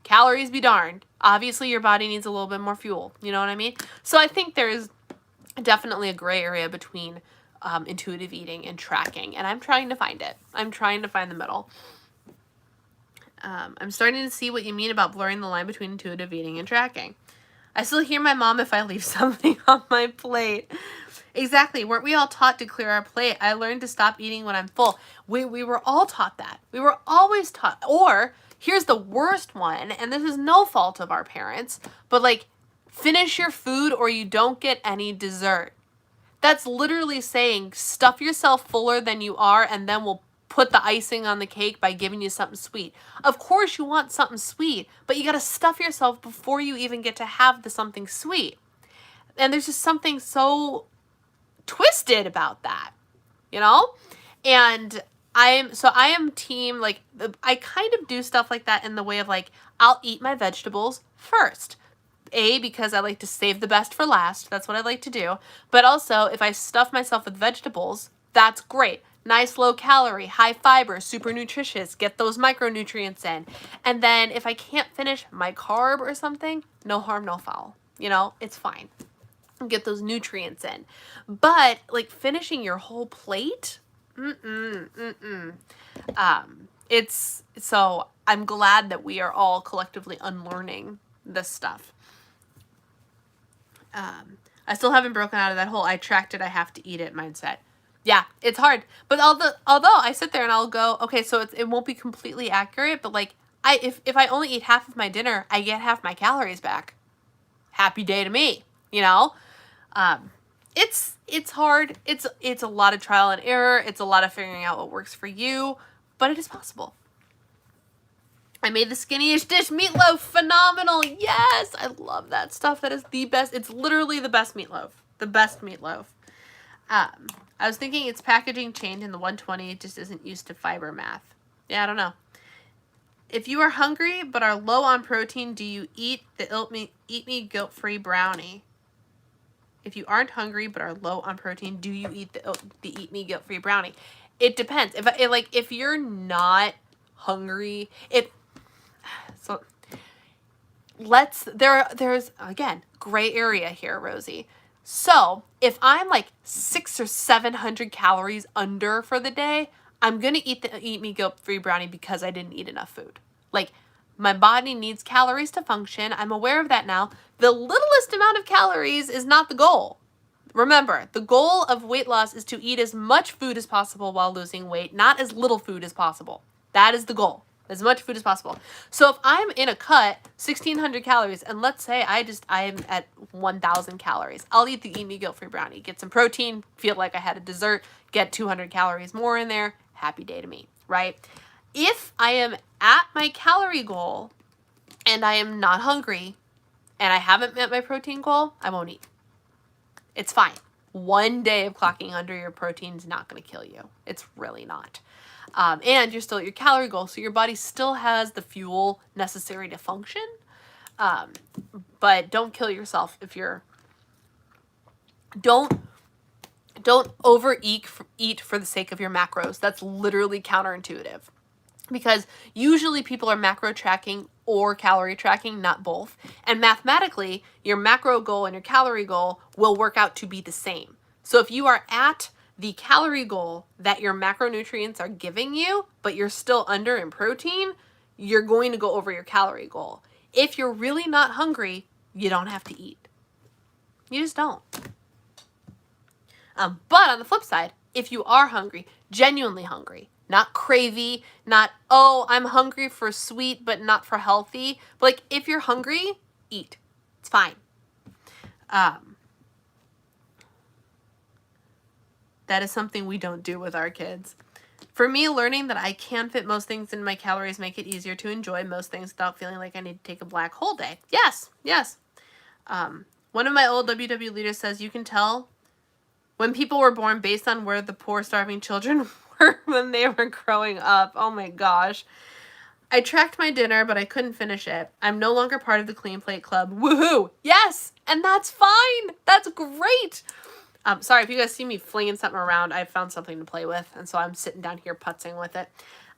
Calories be darned. Obviously, your body needs a little bit more fuel. You know what I mean? So I think there's definitely a gray area between intuitive eating and tracking, and I'm trying to find it. I'm trying to find the middle. I'm starting to see what you mean about blurring the line between intuitive eating and tracking. I still hear my mom if I leave something on my plate. Exactly. Weren't we all taught to clear our plate? I learned to stop eating when I'm full. We were all taught that. We were always taught. Or, here's the worst one, and this is no fault of our parents, but like, finish your food or you don't get any dessert. That's literally saying stuff yourself fuller than you are, and then we'll put the icing on the cake by giving you something sweet. Of course you want something sweet, but you got to stuff yourself before you even get to have the something sweet. And there's just something so twisted about that, you know? And I am team, like, I kind of do stuff like that in the way of, like, I'll eat my vegetables first. Because I like to save the best for last. That's what I like to do. But also, if I stuff myself with vegetables, that's great. Nice low calorie, high fiber, super nutritious, get those micronutrients in. And then if I can't finish my carb or something, no harm, no foul. You know, it's fine. Get those nutrients in. But like finishing your whole plate, it's, so I'm glad that we are all collectively unlearning this stuff. I still haven't broken out of that whole I tracked it, I have to eat it mindset. Yeah, it's hard. But although I sit there and I'll go, okay, so it won't be completely accurate, but like if I only eat half of my dinner, I get half my calories back. Happy day to me, you know? Um, it's hard. It's a lot of trial and error. It's a lot of figuring out what works for you, but it is possible. I made the skinniest dish meatloaf. Phenomenal. Yes, I love that stuff. That is the best. It's literally the best meatloaf. The best meatloaf. I was thinking its packaging changed in the 120. It just isn't used to fiber math. Yeah, I don't know. If you are hungry but are low on protein, do you eat the Eat Me Guilt-Free brownie? If you aren't hungry but are low on protein, do you eat the Eat Me Guilt-Free brownie? It depends. If you're not hungry, there's again gray area here, Rosie. So if I'm like 600 or 700 calories under for the day, I'm gonna eat the Eat Me Guilt-Free brownie because I didn't eat enough food. Like, my body needs calories to function. I'm aware of that now. The littlest amount of calories is not the goal. Remember, the goal of weight loss is to eat as much food as possible while losing weight, not as little food as possible. That is the goal. As much food as possible. So if I'm in a cut, 1,600 calories, and let's say I am at 1,000 calories, I'll eat the Eat Me Guilt-Free brownie. Get some protein, feel like I had a dessert, get 200 calories more in there. Happy day to me, right? If I am at my calorie goal and I am not hungry and I haven't met my protein goal, I won't eat. It's fine. One day of clocking under your protein is not going to kill you. It's really not. And you're still at your calorie goal, so your body still has the fuel necessary to function. But don't kill yourself if you're... Don't overeat eat for the sake of your macros. That's literally counterintuitive. Because usually people are macro tracking or calorie tracking, not both. And mathematically, your macro goal and your calorie goal will work out to be the same. So if you are at the calorie goal that your macronutrients are giving you, but you're still under in protein, you're going to go over your calorie goal. If you're really not hungry, you don't have to eat. You just don't. But on the flip side, if you are hungry, genuinely hungry, not cravey, not, oh, I'm hungry for sweet but not for healthy. But like, if you're hungry, eat. It's fine. That is something we don't do with our kids. For me, learning that I can fit most things in my calories make it easier to enjoy most things without feeling like I need to take a black hole day. Yes, yes. One of my old WW leaders says you can tell when people were born based on where the poor starving children were when they were growing up. Oh my gosh. I tracked my dinner, but I couldn't finish it. I'm no longer part of the Clean Plate Club. Woohoo! Yes! And that's fine! That's great! Sorry, if you guys see me flinging something around, I found something to play with, and so I'm sitting down here putzing with it.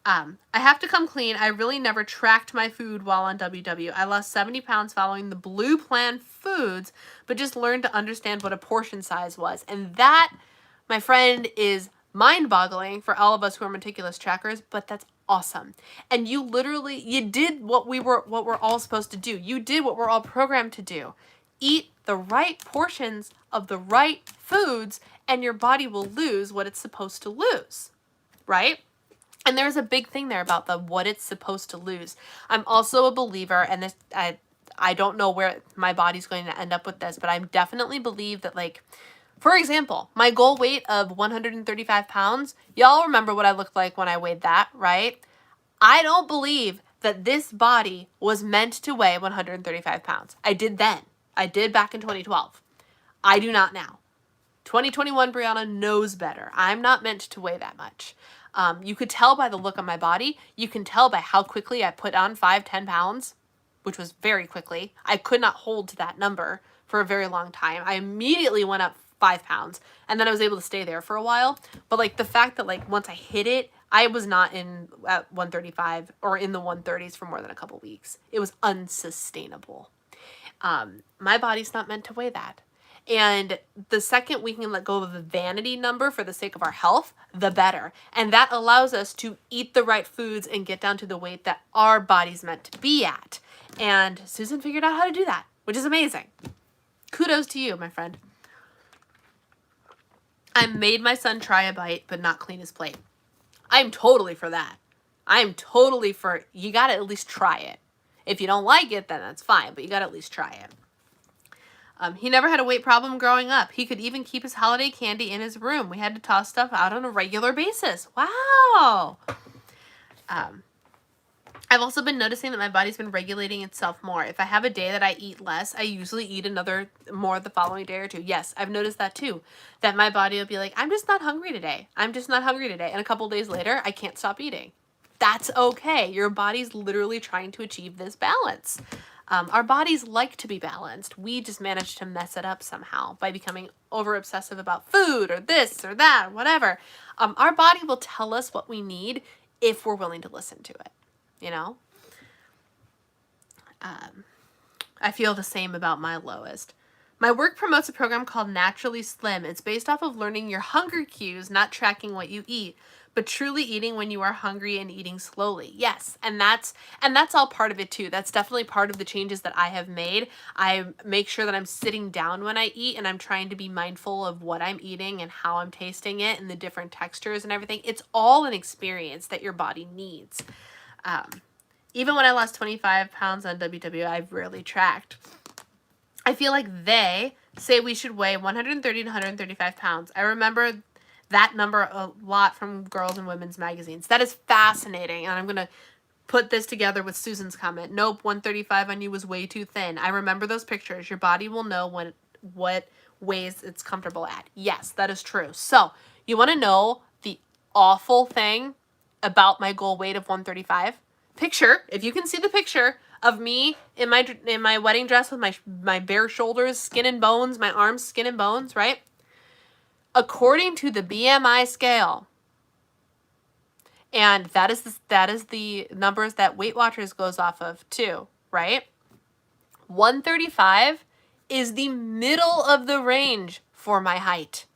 I have to come clean. I really never tracked my food while on WW. I lost 70 pounds following the Blue Plan foods, but just learned to understand what a portion size was. And that, my friend, is mind-boggling for all of us who are meticulous trackers, but that's awesome. And you did what we're all supposed to do. You did what we're all programmed to do. Eat the right portions of the right foods, and your body will lose what it's supposed to lose, right? And there's a big thing there about what it's supposed to lose. I'm also a believer, and this I don't know where my body's going to end up with this, but I definitely believe that, like, for example, my goal weight of 135 pounds, y'all remember what I looked like when I weighed that, right? I don't believe that this body was meant to weigh 135 pounds. I did then. I did back in 2012. I do not now. 2021 Brianna knows better. I'm not meant to weigh that much. You could tell by the look on my body. You can tell by how quickly I put on 5-10 pounds, which was very quickly. I could not hold to that number for a very long time. I immediately went up 5 pounds, and then I was able to stay there for a while. But like the fact that like once I hit it, I was not at 135 or in the 130s for more than a couple weeks. It was unsustainable. My body's not meant to weigh that. And the second we can let go of the vanity number for the sake of our health, the better. And that allows us to eat the right foods and get down to the weight that our body's meant to be at. And Susan figured out how to do that, which is amazing. Kudos to you, my friend. I made my son try a bite, but not clean his plate. I'm totally for that. I'm totally for, you gotta at least try it. If you don't like it, then that's fine, but you gotta at least try it. He never had a weight problem growing up. He could even keep his holiday candy in his room. We had to toss stuff out on a regular basis. Wow. I've also been noticing that my body's been regulating itself more. If I have a day that I eat less, I usually eat more the following day or two. Yes, I've noticed that too. That my body will be like, I'm just not hungry today. I'm just not hungry today. And a couple days later, I can't stop eating. That's okay. Your body's literally trying to achieve this balance. Our bodies like to be balanced. We just manage to mess it up somehow by becoming over obsessive about food or this or that, or whatever. Our body will tell us what we need if we're willing to listen to it. You know, I feel the same about my lowest. My work promotes a program called Naturally Slim. It's based off of learning your hunger cues, not tracking what you eat, but truly eating when you are hungry and eating slowly. Yes, and that's all part of it too. That's definitely part of the changes that I have made. I make sure that I'm sitting down when I eat, and I'm trying to be mindful of what I'm eating and how I'm tasting it and the different textures and everything. It's all an experience that your body needs. Even when I lost 25 pounds on WW, I've rarely tracked. I feel like they say we should weigh 130 to 135 pounds. I remember that number a lot from Girls and Women's magazines. That is fascinating, and I'm going to put this together with Susan's comment. Nope, 135 on you was way too thin. I remember those pictures. Your body will know what weighs it's comfortable at. Yes, that is true. So, you want to know the awful thing about my goal weight of 135? Picture, if you can see the picture of me in my wedding dress with my bare shoulders, skin and bones, my arms, skin and bones, right? According to the BMI scale, and that is the numbers that Weight Watchers goes off of too, right? 135 is the middle of the range for my height.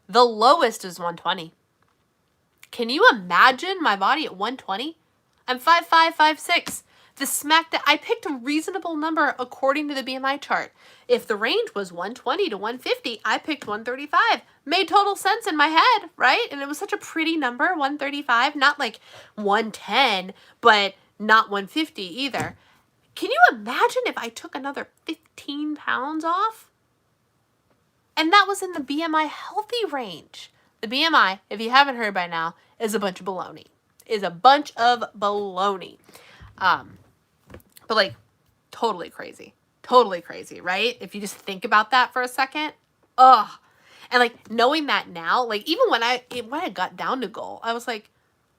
The lowest is 120. Can you imagine my body at 120? I'm 5'5", 5'6". I picked a reasonable number according to the BMI chart. If the range was 120 to 150, I picked 135. Made total sense in my head, right? And it was such a pretty number, 135. Not like 110, but not 150 either. Can you imagine if I took another 15 pounds off? And that was in the BMI healthy range. The BMI, if you haven't heard by now, is a bunch of baloney. But like, totally crazy, right? If you just think about that for a second, ugh. And like, knowing that now, like, even when I got down to goal, I was like,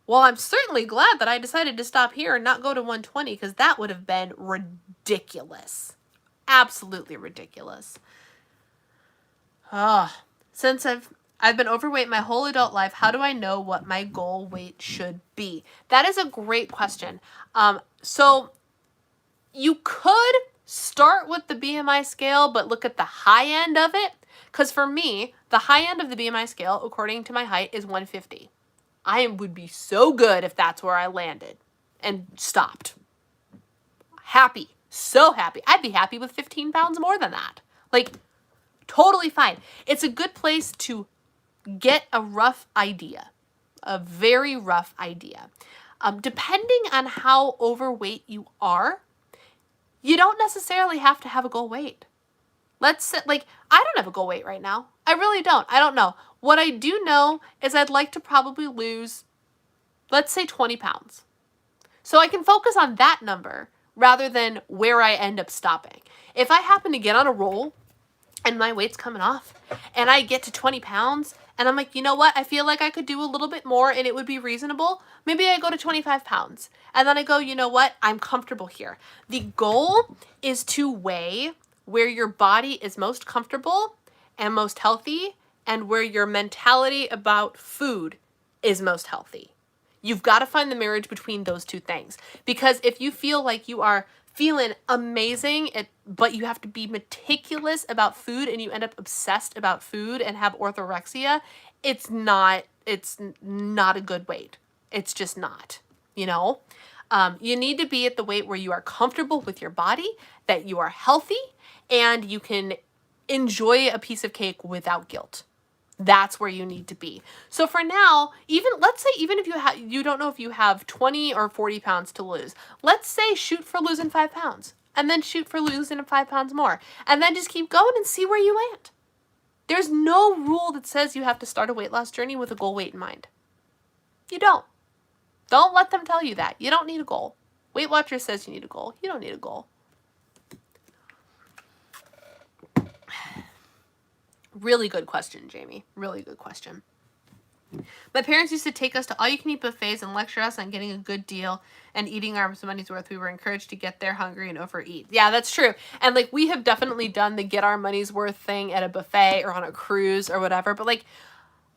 well, I'm certainly glad that I decided to stop here and not go to 120, because that would have been ridiculous. Absolutely ridiculous. Since I've been overweight my whole adult life, how do I know what my goal weight should be? That is a great question. So you could start with the BMI scale, but look at the high end of it. Because for me, the high end of the BMI scale, according to my height, is 150. I would be so good if that's where I landed and stopped. Happy. So happy. I'd be happy with 15 pounds more than that. Like, totally fine. It's a good place to get a rough idea. A very rough idea. Depending on how overweight you are, you don't necessarily have to have a goal weight. Let's say, like, I don't have a goal weight right now. I really don't. I don't know. What I do know is I'd like to probably lose, let's say, 20 pounds. So I can focus on that number rather than where I end up stopping. If I happen to get on a roll and my weight's coming off and I get to 20 pounds and I'm like, you know what? I feel like I could do a little bit more and it would be reasonable. Maybe I go to 25 pounds and then I go, you know what? I'm comfortable here. The goal is to weigh where your body is most comfortable and most healthy and where your mentality about food is most healthy. You've got to find the marriage between those two things. Because if you feel like you are feeling amazing, but you have to be meticulous about food and you end up obsessed about food and have orthorexia, it's not a good weight. It's just not, you know? You need to be at the weight where you are comfortable with your body, that you are healthy, and you can enjoy a piece of cake without guilt. That's where you need to be. So for now, let's say if you don't know if you have 20 or 40 pounds to lose, let's say shoot for losing 5 pounds and then shoot for losing 5 pounds more and then just keep going and see where you land. There's no rule that says you have to start a weight loss journey with a goal weight in mind. You don't. Don't let them tell you that. You don't need a goal. Weight Watchers says you need a goal. You don't need a goal. Really good question, Jamie. Really good question. My parents used to take us to all-you-can-eat buffets and lecture us on getting a good deal and eating our money's worth. We were encouraged to get there hungry and overeat. Yeah, that's true. And, like, we have definitely done the get our money's worth thing at a buffet or on a cruise or whatever. But, like,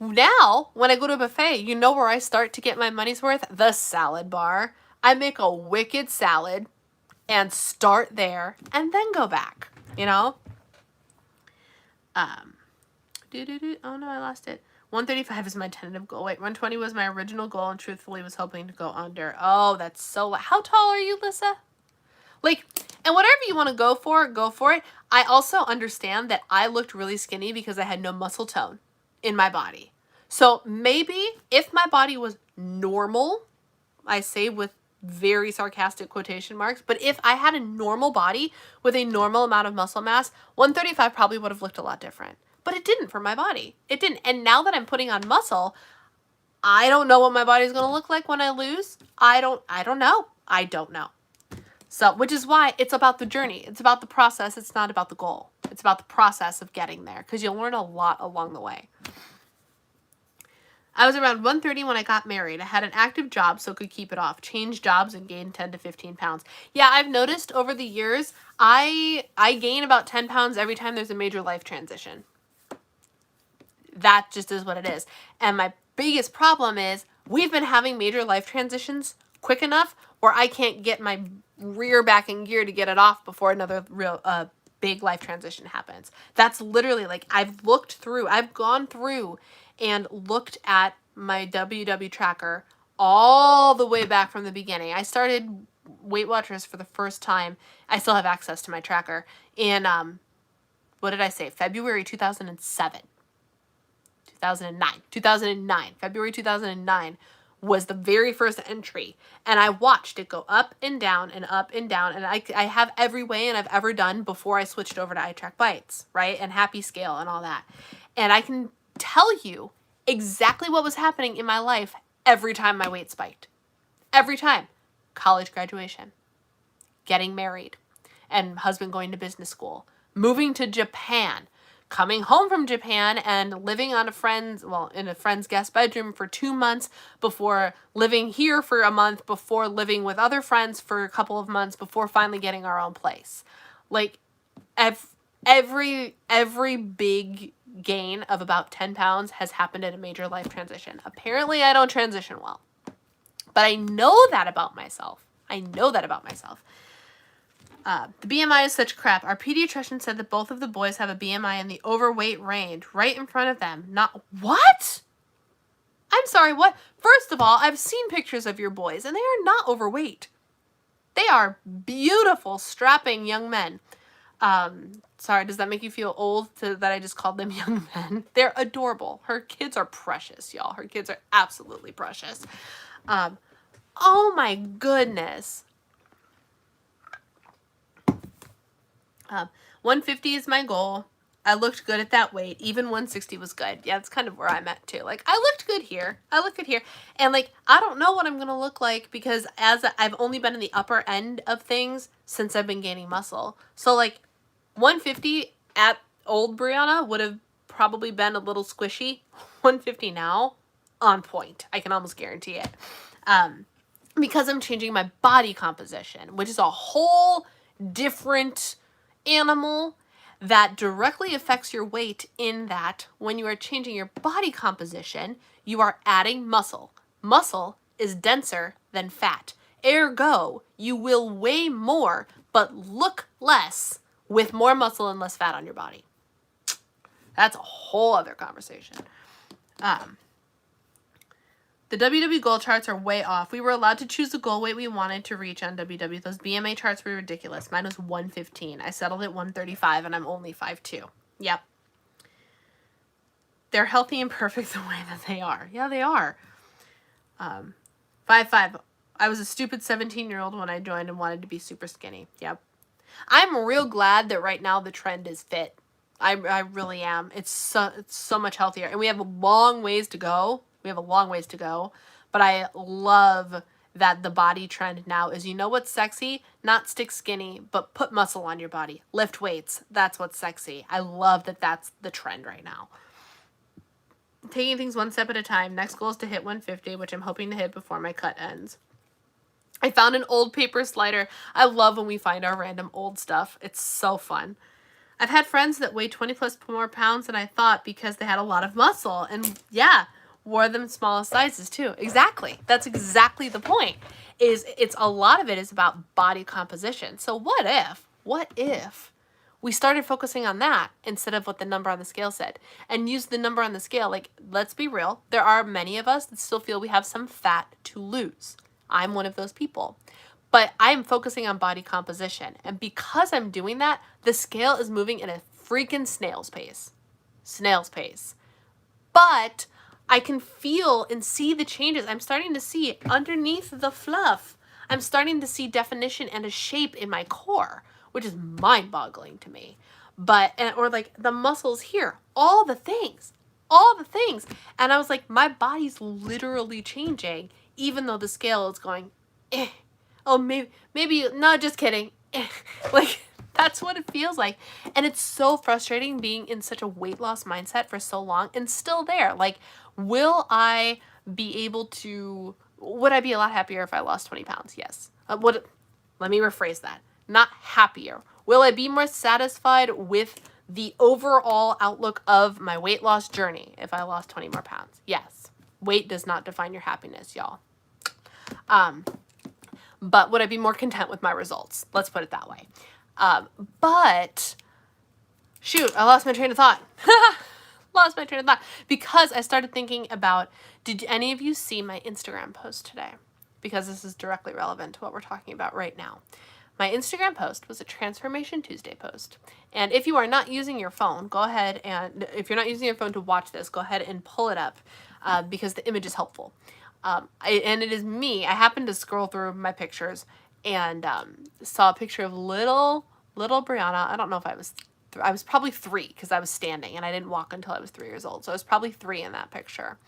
now, when I go to a buffet, you know where I start to get my money's worth? The salad bar. I make a wicked salad and start there and then go back, you know? Oh no, I lost it. 135 is my tentative goal. Wait, 120 was my original goal and truthfully was hoping to go under. Oh, that's so... How tall are you, Lissa? Like, and whatever you want to go for it. I also understand that I looked really skinny because I had no muscle tone in my body. So maybe if my body was normal, I say with very sarcastic quotation marks, but if I had a normal body with a normal amount of muscle mass, 135 probably would have looked a lot different. But it didn't for my body. It didn't. And now that I'm putting on muscle, I don't know what my body's going to look like when I lose. I don't know. I don't know. So, which is why it's about the journey. It's about the process. It's not about the goal. It's about the process of getting there because you'll learn a lot along the way. I was around 130 when I got married. I had an active job so could keep it off. Changed jobs and gained 10 to 15 pounds. Yeah, I've noticed over the years, I gain about 10 pounds every time there's a major life transition. That just is what it is. And my biggest problem is we've been having major life transitions quick enough where I can't get my rear back in gear to get it off before another real big life transition happens. That's literally like I've gone through and looked at my WW tracker all the way back from the beginning. I started Weight Watchers for the first time. I still have access to my tracker in, what did I say? February 2007. 2009. February 2009 was the very first entry. And I watched it go up and down and up and down. And I have every weigh-in I've ever done before I switched over to iTrackBites, right? And Happy Scale and all that. And I can tell you exactly what was happening in my life every time my weight spiked. Every time. College graduation. Getting married. And husband going to business school. Moving to Japan. Coming home from Japan and living in a friend's guest bedroom for 2 months before living here for a month, before living with other friends for a couple of months, before finally getting our own place. Like every big gain of about 10 pounds has happened at a major life transition. Apparently I don't transition well, but I know that about myself. The BMI is such crap. Our pediatrician said that both of the boys have a BMI in the overweight range right in front of them. Not what? I'm sorry, what? First of all, I've seen pictures of your boys and they are not overweight. They are beautiful, strapping young men. Sorry, does that make you feel old that I just called them young men? They're adorable. Her kids are precious, y'all. Her kids are absolutely precious. Oh my goodness. 150 is my goal. I looked good at that weight. Even 160 was good. Yeah, that's kind of where I'm at too. Like, I looked good here. And like, I don't know what I'm going to look like because I've only been in the upper end of things since I've been gaining muscle. So like 150 at old Brianna would have probably been a little squishy. 150 now, on point. I can almost guarantee it. Because I'm changing my body composition, which is a whole different animal that directly affects your weight in that when you are changing your body composition, you are adding muscle. Muscle is denser than fat. Ergo, you will weigh more but look less with more muscle and less fat on your body. That's a whole other conversation. The WW goal charts are way off. We were allowed to choose the goal weight we wanted to reach on WW. Those BMA charts were ridiculous. Mine was 115. I settled at 135 and I'm only 5'2". Yep. they're healthy and perfect the way that they are. Yeah, they are. 5'5". I was a stupid 17-year-old when I joined and wanted to be super skinny. Yep. I'm real glad that right now the trend is fit. I really am. It's so much healthier. And we have a long ways to go. But I love that the body trend now is, you know what's sexy? Not stick skinny, but put muscle on your body. Lift weights. That's what's sexy. I love that that's the trend right now. Taking things one step at a time. Next goal is to hit 150, which I'm hoping to hit before my cut ends. I found an old paper slider. I love when we find our random old stuff. It's so fun. I've had friends that weigh 20 plus more pounds than I thought because they had a lot of muscle. And yeah, wore them smallest sizes too. Exactly. That's exactly the point. It's a lot of it is about body composition. So what if we started focusing on that instead of what the number on the scale said, and use the number on the scale? Like, let's be real. There are many of us that still feel we have some fat to lose. I'm one of those people. But I'm focusing on body composition. And because I'm doing that, the scale is moving at a freaking snail's pace. Snail's pace. But I can feel and see the changes. I'm starting to see underneath the fluff. I'm starting to see definition and a shape in my core, which is mind-boggling to me. Or like the muscles here, all the things. And I was like, my body's literally changing, even though the scale is going, eh. Oh, maybe, no, just kidding. Like, that's what it feels like. And it's so frustrating being in such a weight loss mindset for so long and still there. Like, would I be a lot happier if I lost 20 pounds? Yes. Let me rephrase that. Not happier. Will I be more satisfied with the overall outlook of my weight loss journey if I lost 20 more pounds? Yes. Weight does not define your happiness, y'all. But would I be more content with my results? Let's put it that way. But shoot, I lost my train of thought. Because I started thinking about, did any of you see my Instagram post today? Because this is directly relevant to what we're talking about right now. My Instagram post was a Transformation Tuesday post. And if you are not using your phone, go ahead and, if you're not using your phone to watch this, go ahead and pull it up because the image is helpful. And it is me. I happened to scroll through my pictures and saw a picture of little Brianna. I don't know if I was probably 3 because I was standing and I didn't walk until I was 3 years old. So I was probably 3 in that picture.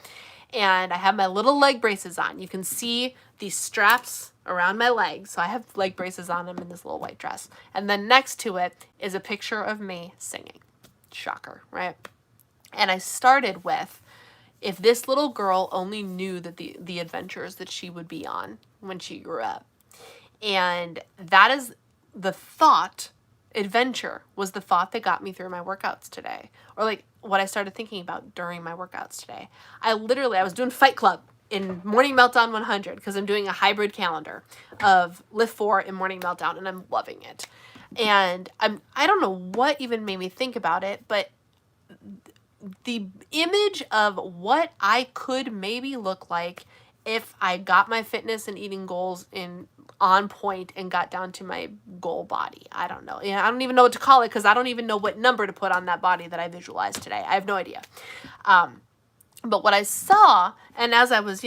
And I have my little leg braces on. You can see these straps around my legs. So I have leg braces on. I'm in this little white dress. And then next to it is a picture of me singing. Shocker, right? And I started with, if this little girl only knew that the adventures that she would be on when she grew up. And that is the thought, adventure was the thought that got me through my workouts today. Or like what I started thinking about during my workouts today. I was doing Fight Club in Morning Meltdown 100 because I'm doing a hybrid calendar of Lift 4 and Morning Meltdown, and I'm loving it. And I don't know what even made me think about it, but the image of what I could maybe look like if I got my fitness and eating goals on point and got down to my goal body. I don't know. I don't even know what to call it because I don't even know what number to put on that body that I visualized today. I have no idea. But what I saw, and as I was,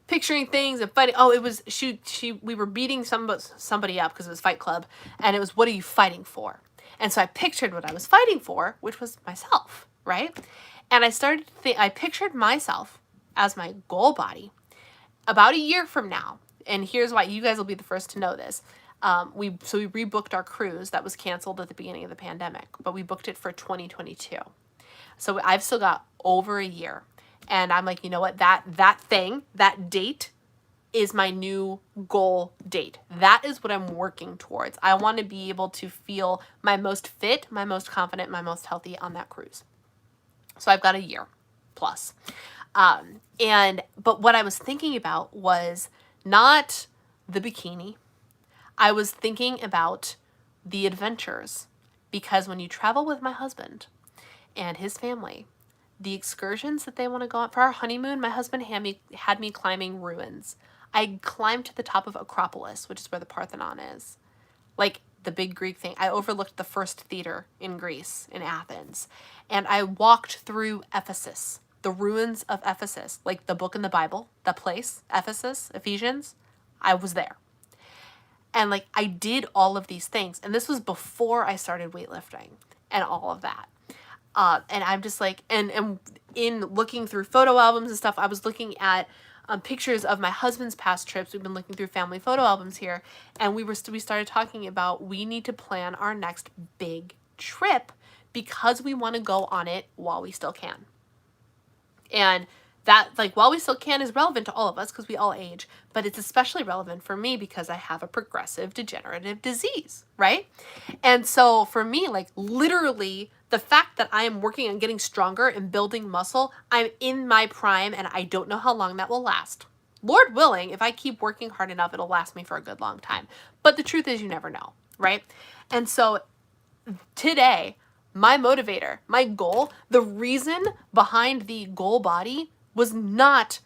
picturing things and fighting, it was we were beating somebody up because it was Fight Club, and it was, what are you fighting for? And so I pictured what I was fighting for, which was myself. Right? And I pictured myself as my goal body about a year from now. And here's why, you guys will be the first to know this. We rebooked our cruise that was canceled at the beginning of the pandemic, but we booked it for 2022. So I've still got over a year. And I'm like, you know what? That date is my new goal date. That is what I'm working towards. I want to be able to feel my most fit, my most confident, my most healthy on that cruise. So I've got a year plus. But what I was thinking about was not the bikini. I was thinking about the adventures, because when you travel with my husband and his family, the excursions that they want to go on for our honeymoon, my husband had me climbing ruins. I climbed to the top of Acropolis, which is where the Parthenon is. Like, the big Greek thing. I overlooked the first theater in Greece, in Athens. And I walked through Ephesus, the ruins of Ephesus, like the book in the Bible, the place, Ephesus, Ephesians. I was there. And like I did all of these things. And this was before I started weightlifting and all of that. And I'm just like, and in looking through photo albums and stuff, I was looking at pictures of my husband's past trips. We've been looking through family photo albums here, and we started talking about we need to plan our next big trip because we want to go on it while we still can. And that, like, while we still can is relevant to all of us because we all age, but it's especially relevant for me because I have a progressive degenerative disease, right? And so for me, like, literally the fact that I am working on getting stronger and building muscle, I'm in my prime and I don't know how long that will last. Lord willing, if I keep working hard enough, it'll last me for a good long time. But the truth is you never know, right? And so today, my motivator, my goal, the reason behind the goal body was not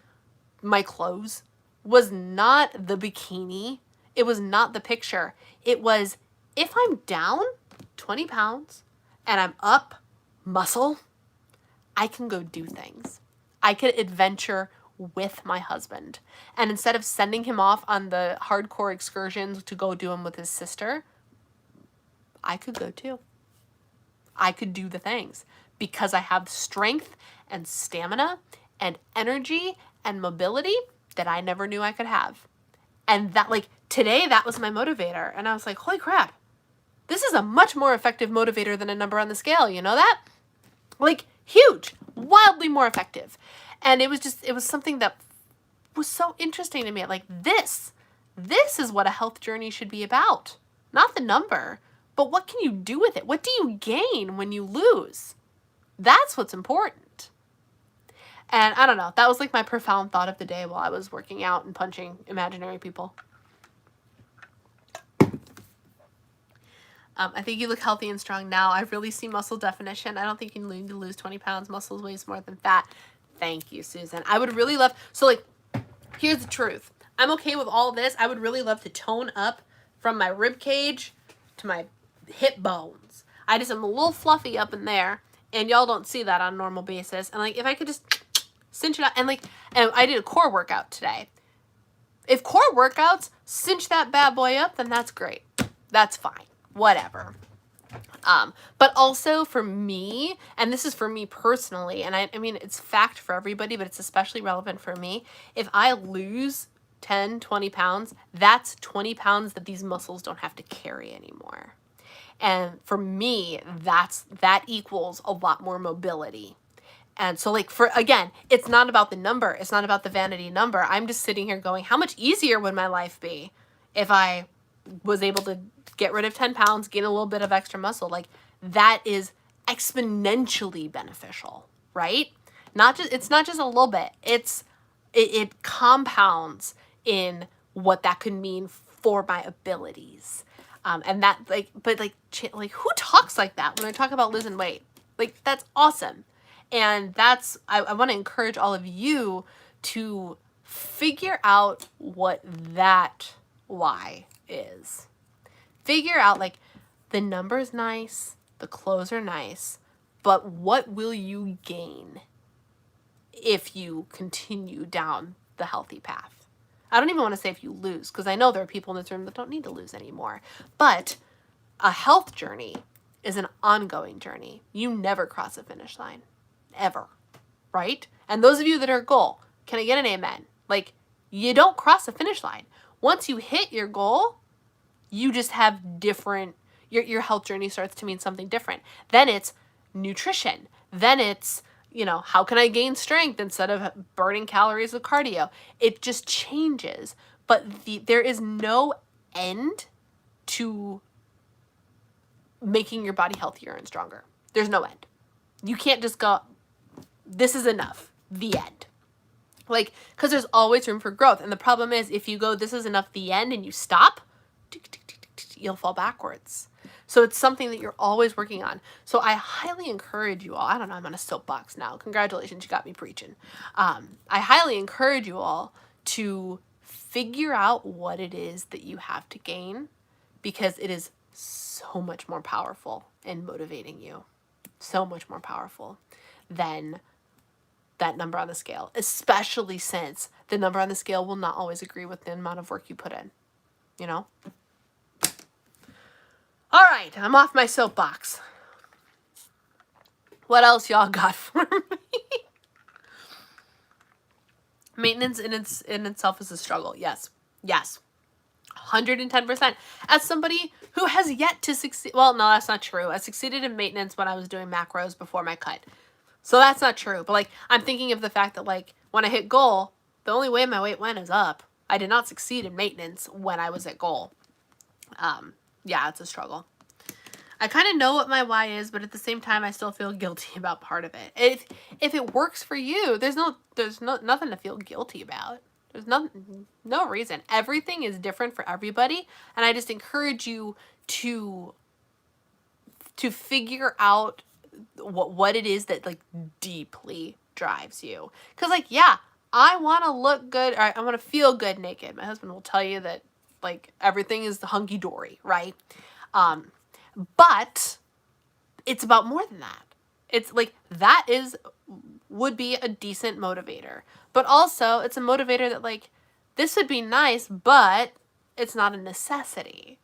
my clothes, was not the bikini, it was not the picture. It was, if I'm down 20 pounds and I'm up muscle, I can go do things. I could adventure with my husband. And instead of sending him off on the hardcore excursions to go do them with his sister, I could go too. I could do the things because I have strength and stamina and energy and mobility that I never knew I could have. And that, like, today, that was my motivator. And I was like, holy crap, this is a much more effective motivator than a number on the scale. You know that? Like, huge, wildly more effective. And it was something that was so interesting to me. Like, this is what a health journey should be about. Not the number, but what can you do with it? What do you gain when you lose? That's what's important. And I don't know, that was like my profound thought of the day while I was working out and punching imaginary people. I think you look healthy and strong now. I really see muscle definition. I don't think you need to lose 20 pounds. Muscle weighs more than fat. Thank you, Susan. I would really love, so like, here's the truth. I'm okay with all this. I would really love to tone up from my rib cage to my hip bones. I just am a little fluffy up in there, and y'all don't see that on a normal basis. And like, if I could just cinch it out, and I did a core workout today. If core workouts cinch that bad boy up, then that's great. That's fine. Whatever. But also for me, and this is for me personally, and I mean, it's fact for everybody, but it's especially relevant for me. If I lose 10, 20 pounds, that's 20 pounds that these muscles don't have to carry anymore. And for me, that equals a lot more mobility. And so like again, it's not about the number. It's not about the vanity number. I'm just sitting here going, how much easier would my life be if I was able to get rid of 10 pounds, gain a little bit of extra muscle? Like, that is exponentially beneficial, right? It's not just a little bit. It compounds in what that could mean for my abilities. And that, like, but like who talks like that when I talk about losing weight? Like, that's awesome. And I want to encourage all of you to figure out what that why is. Figure out, like, the number's nice, the clothes are nice, but what will you gain if you continue down the healthy path? I don't even want to say if you lose, because I know there are people in this room that don't need to lose anymore. But a health journey is an ongoing journey. You never cross a finish line. Ever. Right? And those of you that are at goal, can I get an amen? Like, you don't cross a finish line. Once you hit your goal, you just have different, your health journey starts to mean something different. Then it's nutrition. Then it's, how can I gain strength instead of burning calories with cardio? It just changes. But there is no end to making your body healthier and stronger. There's no end. You can't just go, this is enough, the end. Like, because there's always room for growth. And the problem is, if you go, this is enough, the end, and you stop, you'll fall backwards. So it's something that you're always working on. So I highly encourage you all. I don't know, I'm on a soapbox now. Congratulations, you got me preaching. I highly encourage you all to figure out what it is that you have to gain, because it is so much more powerful in motivating you. So much more powerful than that number on the scale, especially since the number on the scale will not always agree with the amount of work you put in, you know? All right, I'm off my soapbox. What else y'all got for me? Maintenance in itself is a struggle. Yes. 110%. As somebody who has yet to succeed, well, no, that's not true. I succeeded in maintenance when I was doing macros before my cut. So that's not true. But like, I'm thinking of the fact that like when I hit goal, the only way my weight went is up. I did not succeed in maintenance when I was at goal. Yeah, it's a struggle. I kind of know what my why is, but at the same time, I still feel guilty about part of it. If it works for you, there's nothing to feel guilty about. There's no reason. Everything is different for everybody, and I just encourage you to figure out what it is that like deeply drives you. Because like, yeah, I want to look good, or I want to feel good naked. My husband will tell you that like everything is hunky dory, right? But it's about more than that. It's like that would be a decent motivator. But also it's a motivator that like this would be nice, but it's not a necessity.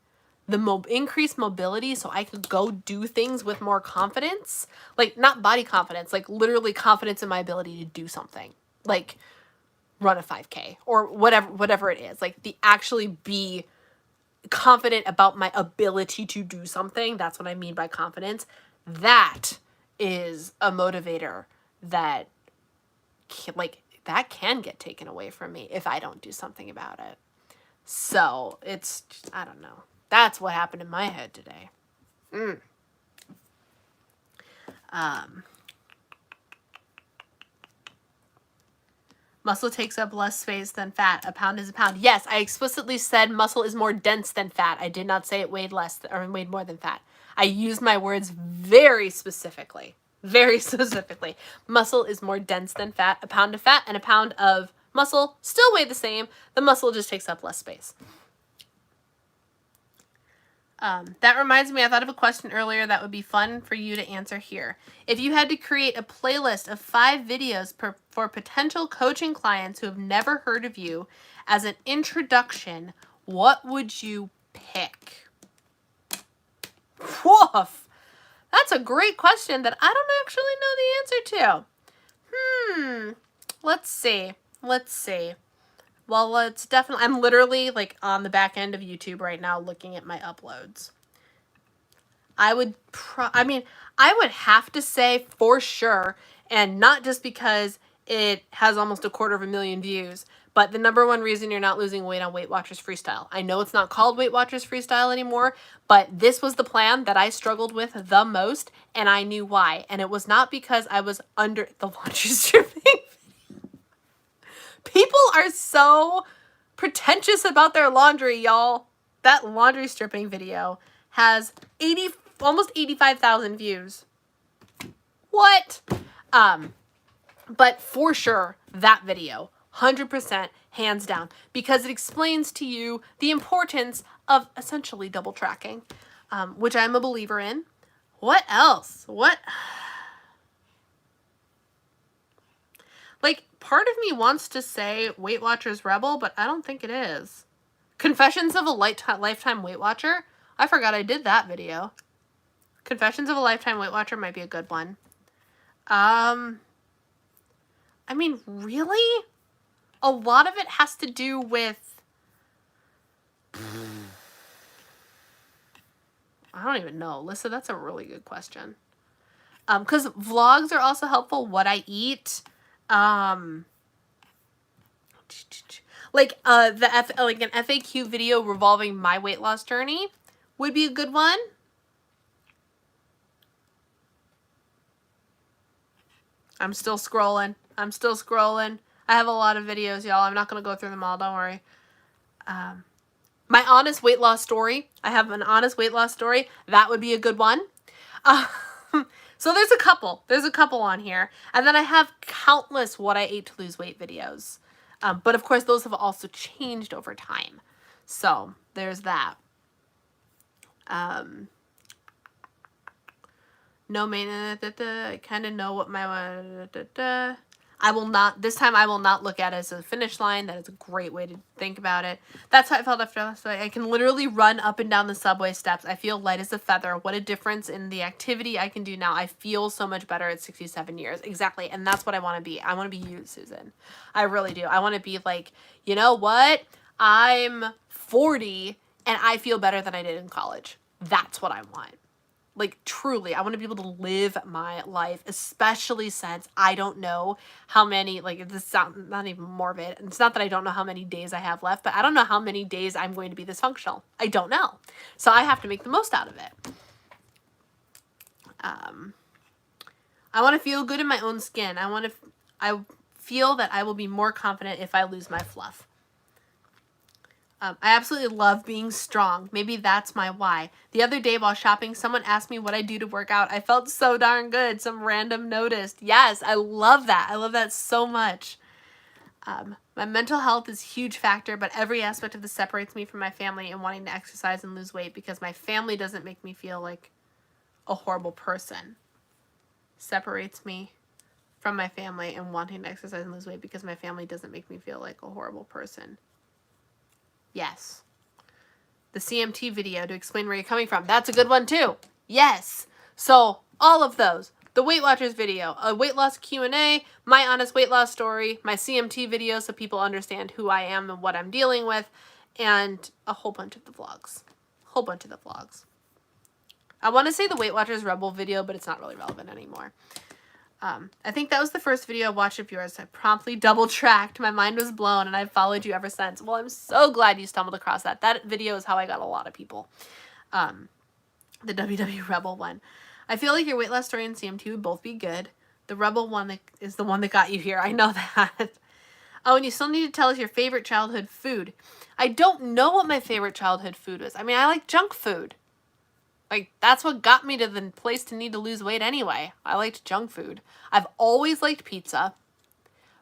The increased mobility so I could go do things with more confidence. Like not body confidence, like literally confidence in my ability to do something. Like run a 5K or whatever it is. Like the actually be confident about my ability to do something. That's what I mean by confidence. That is a motivator that can get taken away from me if I don't do something about it. So it's just, I don't know. That's what happened in my head today. Muscle takes up less space than fat. A pound is a pound. Yes, I explicitly said muscle is more dense than fat. I did not say it weighed less or weighed more than fat. I used my words very specifically. Very specifically. Muscle is more dense than fat. A pound of fat and a pound of muscle still weigh the same. The muscle just takes up less space. That reminds me, I thought of a question earlier that would be fun for you to answer here. If you had to create a playlist of 5 videos for potential coaching clients who have never heard of you as an introduction, what would you pick? Woof! That's a great question that I don't actually know the answer to. Let's see. Well, it's definitely, I'm literally like on the back end of YouTube right now looking at my uploads. I would have to say for sure, and not just because it has almost 250,000 views, but the number one reason you're not losing weight on Weight Watchers Freestyle. I know it's not called Weight Watchers Freestyle anymore, but this was the plan that I struggled with the most, and I knew why. And it was not because I was under the laundry stripping. People are so pretentious about their laundry, y'all. That laundry stripping video has almost 85,000 views. What? But for sure, that video, 100%, hands down, because it explains to you the importance of essentially double tracking, which I'm a believer in. What else? Like, part of me wants to say Weight Watchers Rebel, but I don't think it is. Confessions of a Lifetime Weight Watcher? I forgot I did that video. Confessions of a Lifetime Weight Watcher might be a good one. I mean, really? A lot of it has to do with... I don't even know. Lisa, that's a really good question. Because vlogs are also helpful. What I eat... like an FAQ video revolving my weight loss journey would be a good one. I'm still scrolling. I have a lot of videos, y'all. I'm not going to go through them all. Don't worry. My honest weight loss story. I have an honest weight loss story. That would be a good one. So there's a couple. On here. And then I have countless what I ate to lose weight videos. But of course, those have also changed over time. So there's that. No maintenance. I kind of know what my. I will not. This time, I will not look at it as a finish line. That is a great way to think about it. That's how I felt after last night. I can literally run up and down the subway steps. I feel light as a feather. What a difference in the activity I can do now. I feel so much better at 67 years. Exactly. And that's what I want to be. I want to be you, Susan. I really do. I want to be like, you know what? I'm 40 and I feel better than I did in college. That's what I want. Like, truly, I want to be able to live my life, especially since I don't know how many, like, this sounds not even morbid. It's not that I don't know how many days I have left, but I don't know how many days I'm going to be this functional. I don't know. So I have to make the most out of it. I want to feel good in my own skin. I feel that I will be more confident if I lose my fluff. I absolutely love being strong. Maybe that's my why. The other day while shopping, someone asked me what I do to work out. I felt so darn good. Some random noticed. Yes, I love that. I love that so much. My mental health is a huge factor, but every aspect of this separates me from my family and wanting to exercise and lose weight because my family doesn't make me feel like a horrible person. Separates me from my family and wanting to exercise and lose weight because my family doesn't make me feel like a horrible person. Yes. The CMT video to explain where you're coming from. That's a good one too. Yes. So all of those. The Weight Watchers video, a weight loss Q&A, my honest weight loss story, my CMT video so people understand who I am and what I'm dealing with, and a whole bunch of the vlogs. I want to say the Weight Watchers Rebel video, but it's not really relevant anymore. I think that was the first video I watched of yours. I promptly double-tracked. My mind was blown, and I've followed you ever since. Well, I'm so glad you stumbled across that. That video is how I got a lot of people. The WW Rebel one. I feel like your weight loss story and CMT would both be good. The Rebel one is the one that got you here. I know that. Oh, and you still need to tell us your favorite childhood food. I don't know what my favorite childhood food was. I mean, I like junk food. Like, that's what got me to the place to need to lose weight anyway. I liked junk food. I've always liked pizza.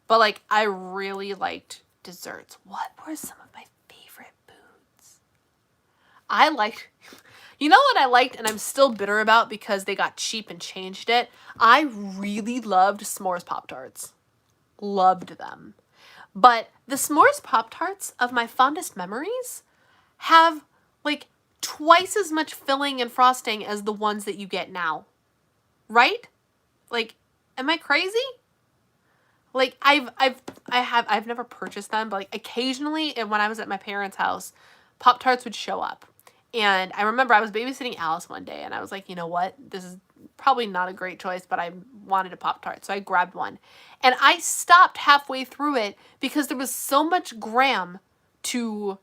But, like, I really liked desserts. What were some of my favorite foods? I liked... You know what I liked and I'm still bitter about because they got cheap and changed it? I really loved s'mores Pop-Tarts. Loved them. But the s'mores Pop-Tarts of my fondest memories have, like... twice as much filling and frosting as the ones that you get now. Right? Like, am I crazy? Like, I've never purchased them, but like occasionally when I was at my parents' house, Pop-Tarts would show up. And I remember I was babysitting Alice one day and I was like, you know what? This is probably not a great choice, but I wanted a Pop-Tart. So I grabbed one. And I stopped halfway through it because there was so much gram to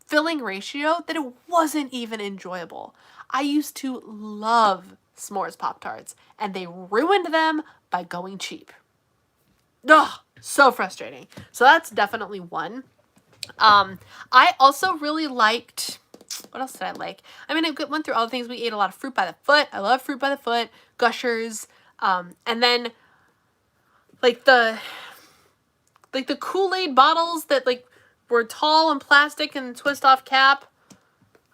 filling ratio that it wasn't even enjoyable. I used to love s'mores Pop-Tarts and they ruined them by going cheap. Ugh, so frustrating. So that's definitely one. I also really liked, what else did I like? I mean, I went through all the things. We ate a lot of fruit by the foot. I love fruit by the foot, Gushers, and then like the Kool-Aid bottles that like were tall and plastic and twist off cap.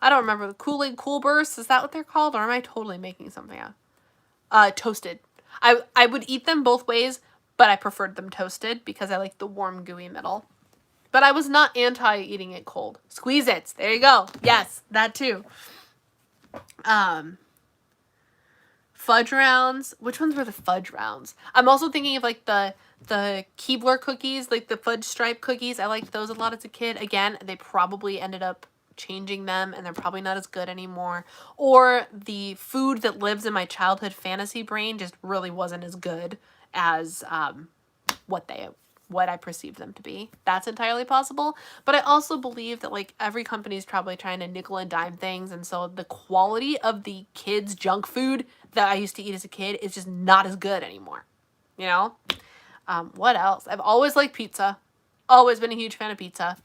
I don't remember. The Kool-Aid Cool Bursts. Is that what they're called? Or am I totally making something up? Toasted. I would eat them both ways, but I preferred them toasted because I like the warm, gooey middle. But I was not anti-eating it cold. Squeeze-Its. There you go. Yes, that too. Fudge rounds. Which ones were the fudge rounds? I'm also thinking of like the Keebler cookies, like the fudge stripe cookies. I liked those a lot as a kid. Again, they probably ended up changing them and they're probably not as good anymore. Or the food that lives in my childhood fantasy brain just really wasn't as good as what I perceived them to be. That's entirely possible. But I also believe that like every company is probably trying to nickel and dime things. And so the quality of the kids' junk food that I used to eat as a kid is just not as good anymore. You know? What else? I've always liked pizza. Always been a huge fan of pizza.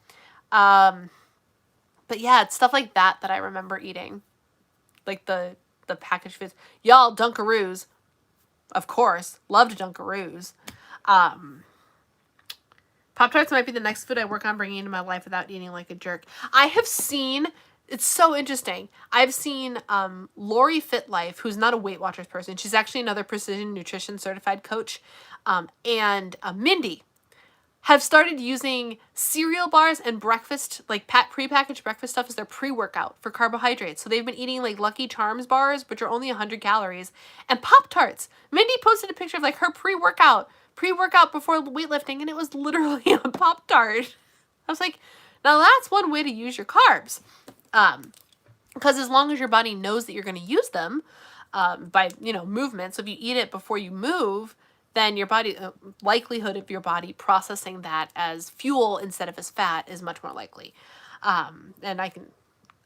But yeah, it's stuff like that that I remember eating. Like the packaged foods. Y'all, Dunkaroos. Of course. Loved Dunkaroos. Pop-Tarts might be the next food I work on bringing into my life without eating like a jerk. I have seen It's so interesting. I've seen Lori Fitlife, who's not a Weight Watchers person. She's actually another precision nutrition certified coach. And Mindy have started using cereal bars and breakfast, like prepackaged breakfast stuff as their pre-workout for carbohydrates. So they've been eating like Lucky Charms bars, which are only 100 calories, and Pop-Tarts. Mindy posted a picture of like her pre-workout before weightlifting, and it was literally a Pop-Tart. I was like, now that's one way to use your carbs. Because as long as your body knows that you're going to use them by, movement, so if you eat it before you move, then your body, likelihood of your body processing that as fuel instead of as fat is much more likely. And I can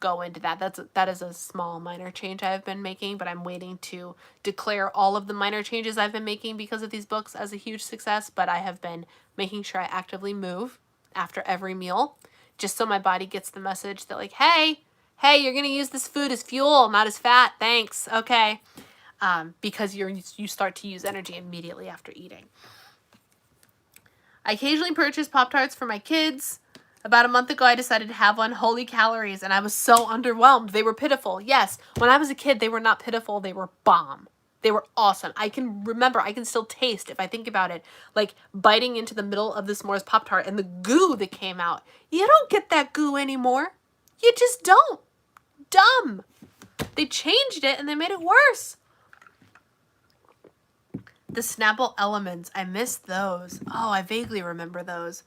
go into that. That is a small minor change I've been making, but I'm waiting to declare all of the minor changes I've been making because of these books as a huge success. But I have been making sure I actively move after every meal, just so my body gets the message that like, hey, you're going to use this food as fuel, not as fat. Thanks. Okay. Because you start to use energy immediately after eating. I occasionally purchase Pop-Tarts for my kids. About a month ago, I decided to have one. Holy calories, and I was so underwhelmed. They were pitiful. Yes, when I was a kid, they were not pitiful. They were bomb. They were awesome. I can still taste, if I think about it, like biting into the middle of the s'mores Pop-Tart and the goo that came out. You don't get that goo anymore. You just don't. Dumb. They changed it and they made it worse. The Snapple Elements, I miss those. Oh, I vaguely remember those.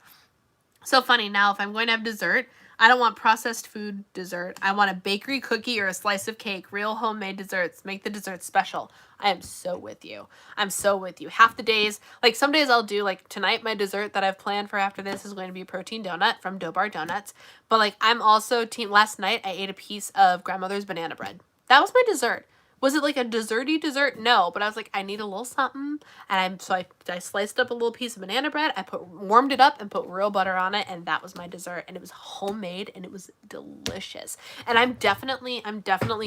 So funny, now if I'm going to have dessert, I don't want processed food dessert. I want a bakery cookie or a slice of cake. Real homemade desserts. Make the dessert special. I am so with you. I'm so with you. Half the days, like some days I'll do, like tonight my dessert that I've planned for after this is going to be a protein donut from Dough Bar Donuts. But like I'm also last night I ate a piece of grandmother's banana bread. That was my dessert. Was it like a desserty dessert? No, but I was like, I need a little something, and I sliced up a little piece of banana bread. I warmed it up and put real butter on it, and that was my dessert. And it was homemade, and it was delicious. And I'm definitely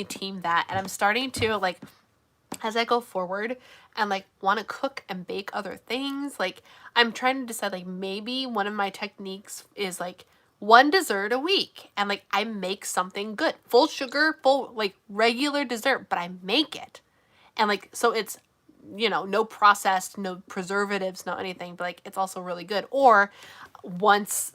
team that. And I'm starting to like, as I go forward and like want to cook and bake other things. Like I'm trying to decide like maybe one of my techniques is like one dessert a week, and like I make something good, full sugar, full like regular dessert, but I make it, and like so it's no processed, no preservatives, no anything, but like it's also really good. Or once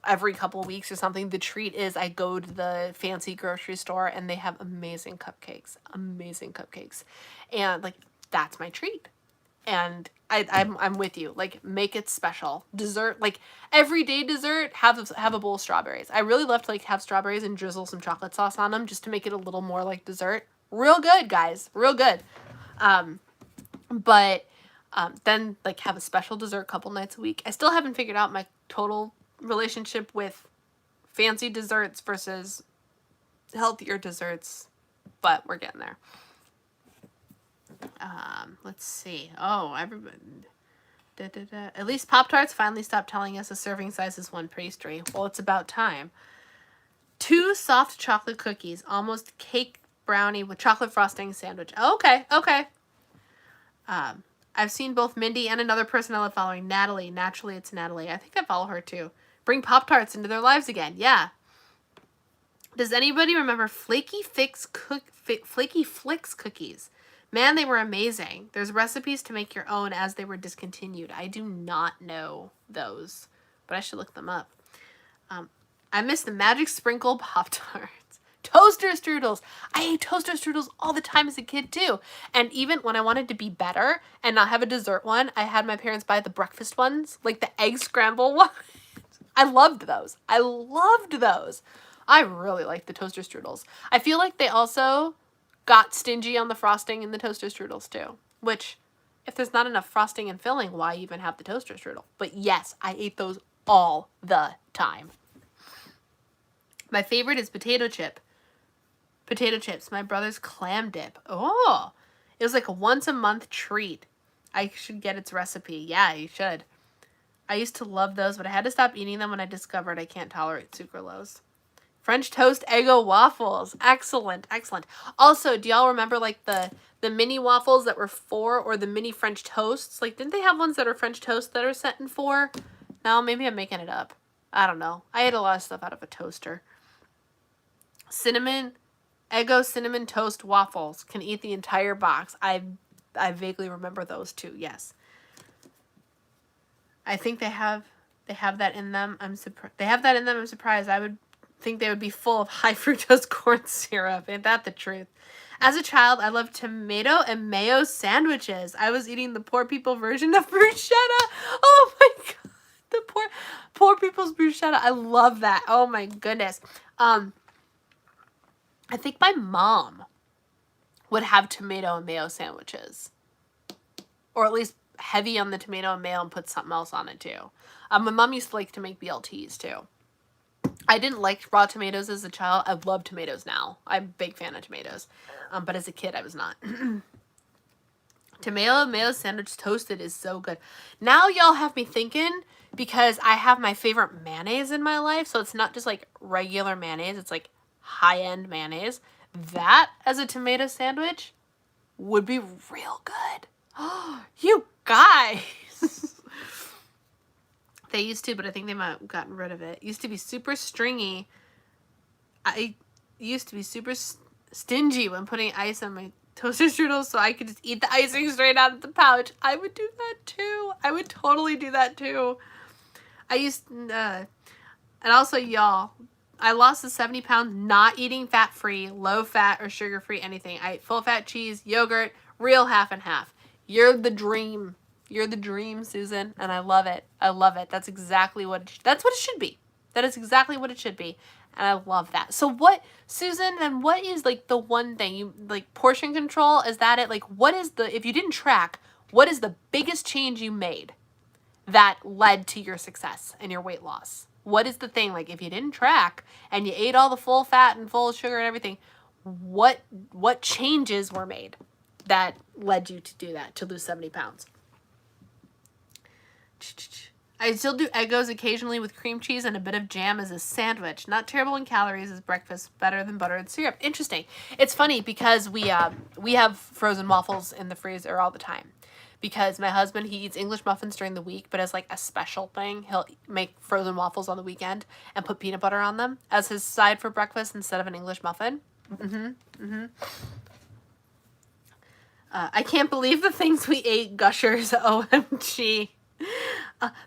every couple of weeks or something, the treat is I go to the fancy grocery store and they have amazing cupcakes, and like that's my treat. And I'm with you. Like, make it special. Dessert, like everyday dessert, have a bowl of strawberries. I really love to like have strawberries and drizzle some chocolate sauce on them just to make it a little more like dessert. Real good, guys. Real good. But then like have a special dessert a couple nights a week. I still haven't figured out my total relationship with fancy desserts versus healthier desserts, but we're getting there. Let's see. Oh, everybody. At least Pop-Tarts finally stopped telling us a serving size is one pastry. Well, it's about time. 2 soft chocolate cookies, almost cake brownie with chocolate frosting sandwich. Oh, okay. I've seen both Mindy and another person I love following, Natalie. Naturally, it's Natalie. I think I follow her too. Bring Pop-Tarts into their lives again. Yeah. Does anybody remember Flaky Flix cookies? Man, they were amazing. There's recipes to make your own as they were discontinued. I do not know those, but I should look them up. I miss the Magic Sprinkle Pop-Tarts. Toaster strudels. I ate toaster strudels all the time as a kid too. And even when I wanted to be better and not have a dessert one, I had my parents buy the breakfast ones, like the egg scramble one. I loved those. I really liked the toaster strudels. I feel like they also got stingy on the frosting in the toaster strudels too, which if there's not enough frosting and filling, why even have the toaster strudel? But yes, I ate those all the time. My favorite is potato chips. My brother's clam dip. Oh, it was like a once a month treat. I should get its recipe. Yeah, you should. I used to love those, but I had to stop eating them when I discovered I can't tolerate sucralose. French toast Eggo waffles. Excellent. Also, do y'all remember like the mini waffles that were 4, or the mini French toasts? Like, didn't they have ones that are French toast that are set in 4? No, maybe I'm making it up. I don't know. I ate a lot of stuff out of a toaster. Eggo cinnamon toast waffles. Can eat the entire box. I vaguely remember those too. Yes. I think they have that in them. They have that in them. I'm surprised. I would think they would be full of high fructose corn syrup. Ain't that the truth? As a child, I loved tomato and mayo sandwiches. I was eating the poor people version of bruschetta. Oh my god. The poor people's bruschetta. I love that. Oh my goodness. I think my mom would have tomato and mayo sandwiches. Or at least heavy on the tomato and mayo and put something else on it too. My mom used to like to make BLTs too. I didn't like raw tomatoes as a child. I love tomatoes now. I'm a big fan of tomatoes. But as a kid, I was not. Tomato and mayo sandwich toasted is so good. Now y'all have me thinking, because I have my favorite mayonnaise in my life. So it's not just like regular mayonnaise. It's like high-end mayonnaise. That as a tomato sandwich would be real good. Oh, you guys. They used to, but I think they might have gotten rid of it. It used to be super stringy. I used to be super stingy when putting ice on my toaster strudels, so I could just eat the icing straight out of the pouch. I would do that too. I would totally do that too. And also y'all, I lost the 70 pounds not eating fat-free, low-fat, or sugar-free anything. I ate full-fat cheese, yogurt, real half and half. You're the dream. You're the dream, Susan, and I love it. I love it. That's exactly that's what it should be. That is exactly what it should be, and I love that. So what, Susan, then what is like the one thing you like, portion control? Is that it? Like, what is if you didn't track, what is the biggest change you made that led to your success and your weight loss? What is the thing, like, if you didn't track and you ate all the full fat and full sugar and everything, what changes were made that led you to do that, to lose 70 pounds? I still do Eggos occasionally with cream cheese and a bit of jam as a sandwich. Not terrible in calories as breakfast, better than butter and syrup. Interesting. It's funny because we have frozen waffles in the freezer all the time. Because my husband, he eats English muffins during the week, but as like a special thing, he'll make frozen waffles on the weekend and put peanut butter on them as his side for breakfast instead of an English muffin. I can't believe the things we ate, gushers. OMG.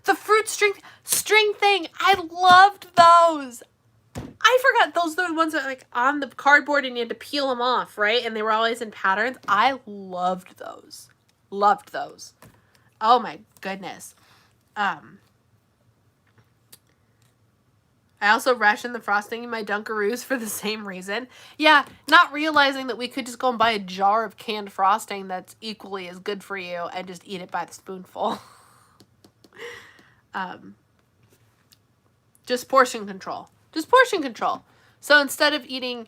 The fruit string thing. I loved those. I forgot those are the ones that like on the cardboard and you had to peel them off, right? And they were always in patterns. I loved those. Loved those. Oh my goodness. I also rationed the frosting in my Dunkaroos for the same reason. Yeah, not realizing that we could just go and buy a jar of canned frosting that's equally as good for you and just eat it by the spoonful. Just portion control. Just portion control. So instead of eating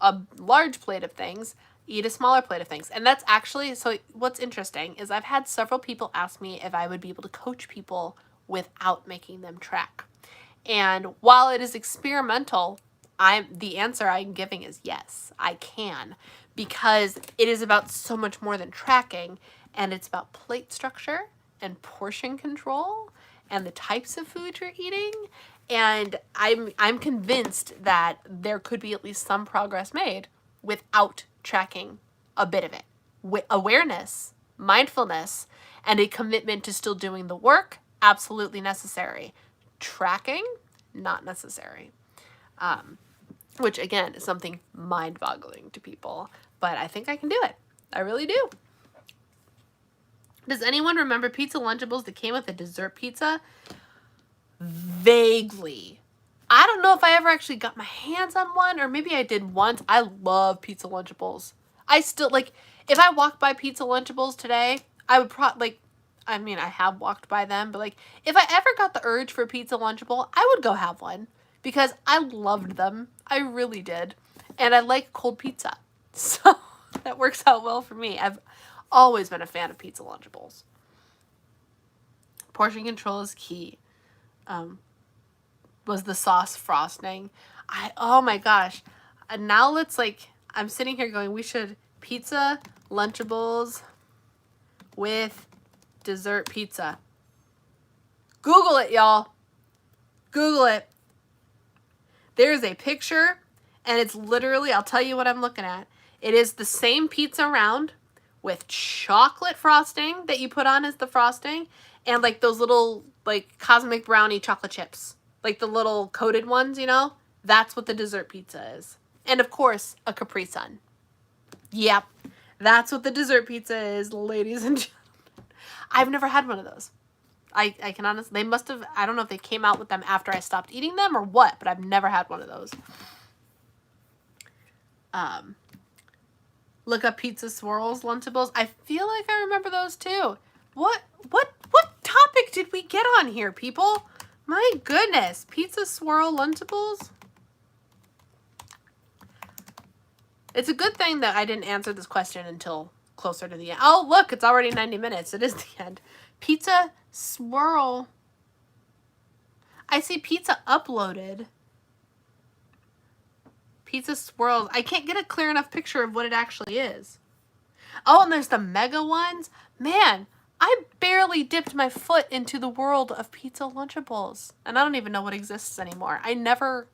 a large plate of things, eat a smaller plate of things. And that's actually, so what's interesting is I've had several people ask me if I would be able to coach people without making them track. And while it is experimental, the answer I'm giving is yes, I can, because it is about so much more than tracking, and it's about plate structure and portion control and the types of food you're eating. And I'm convinced that there could be at least some progress made without tracking a bit of it. With awareness, mindfulness, and a commitment to still doing the work, absolutely necessary. Tracking, not necessary. Which again is something mind-boggling to people, but I think I can do it. I really do. Does anyone remember pizza Lunchables that came with a dessert pizza? Vaguely. I don't know if I ever actually got my hands on one, or maybe I did once. I love pizza Lunchables. I still, like, if I walked by pizza Lunchables today, I would I have walked by them, but like, if I ever got the urge for a pizza Lunchable, I would go have one because I loved them. I really did. And I like cold pizza. So that works out well for me. I've always been a fan of pizza Lunchables. Portion control is key. Was the sauce frosting. Oh my gosh. And now let's I'm sitting here going, we should pizza Lunchables with dessert pizza. Google it, y'all. Google it. There's a picture And it's literally, I'll tell you what I'm looking at. It is the same pizza round with chocolate frosting that you put on as the frosting, and like those little like cosmic brownie chocolate chips, like the little coated ones, you know? That's what the dessert pizza is. And of course, a Capri Sun. Yep. That's what the dessert pizza is, ladies and gentlemen. I've never had one of those. I can honestly, they must have, I don't know if they came out with them after I stopped eating them or what, but I've never had one of those. Look up pizza swirls, Lunchables. I feel like I remember those too. What topic did we get on here, people? My goodness. Pizza swirl Lunchables? It's a good thing that I didn't answer this question until closer to the end. Oh, look, it's already 90 minutes. It is the end. Pizza swirl. I see pizza uploaded. Pizza swirls. I can't get a clear enough picture of what it actually is. Oh, and there's the mega ones. Man, I barely dipped my foot into the world of pizza Lunchables. And I don't even know what exists anymore. Do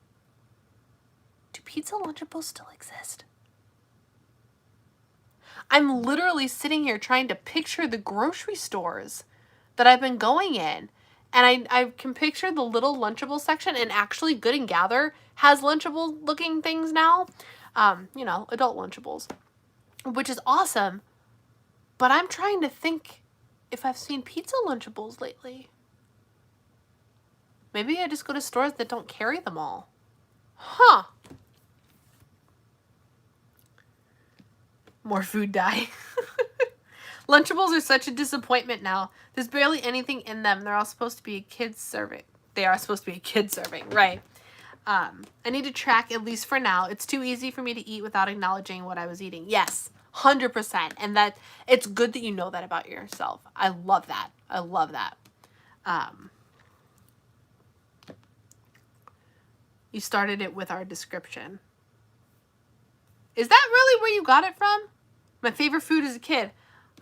pizza Lunchables still exist? I'm literally sitting here trying to picture the grocery stores that I've been going in. And I can picture the little Lunchable section, and actually Good and Gather has Lunchable looking things now. You know, adult Lunchables, which is awesome. But I'm trying to think if I've seen pizza Lunchables lately. Maybe I just go to stores that don't carry them all. Huh. More food dye. Lunchables are such a disappointment now. There's barely anything in them. They're all supposed to be a kid's serving. They are supposed to be a kid's serving, right? I need to track, at least for now. It's too easy for me to eat without acknowledging what I was eating. Yes, 100%. And that it's good that you know that about yourself. I love that. I love that. You started it with our description. Is that really where you got it from? My favorite food as a kid.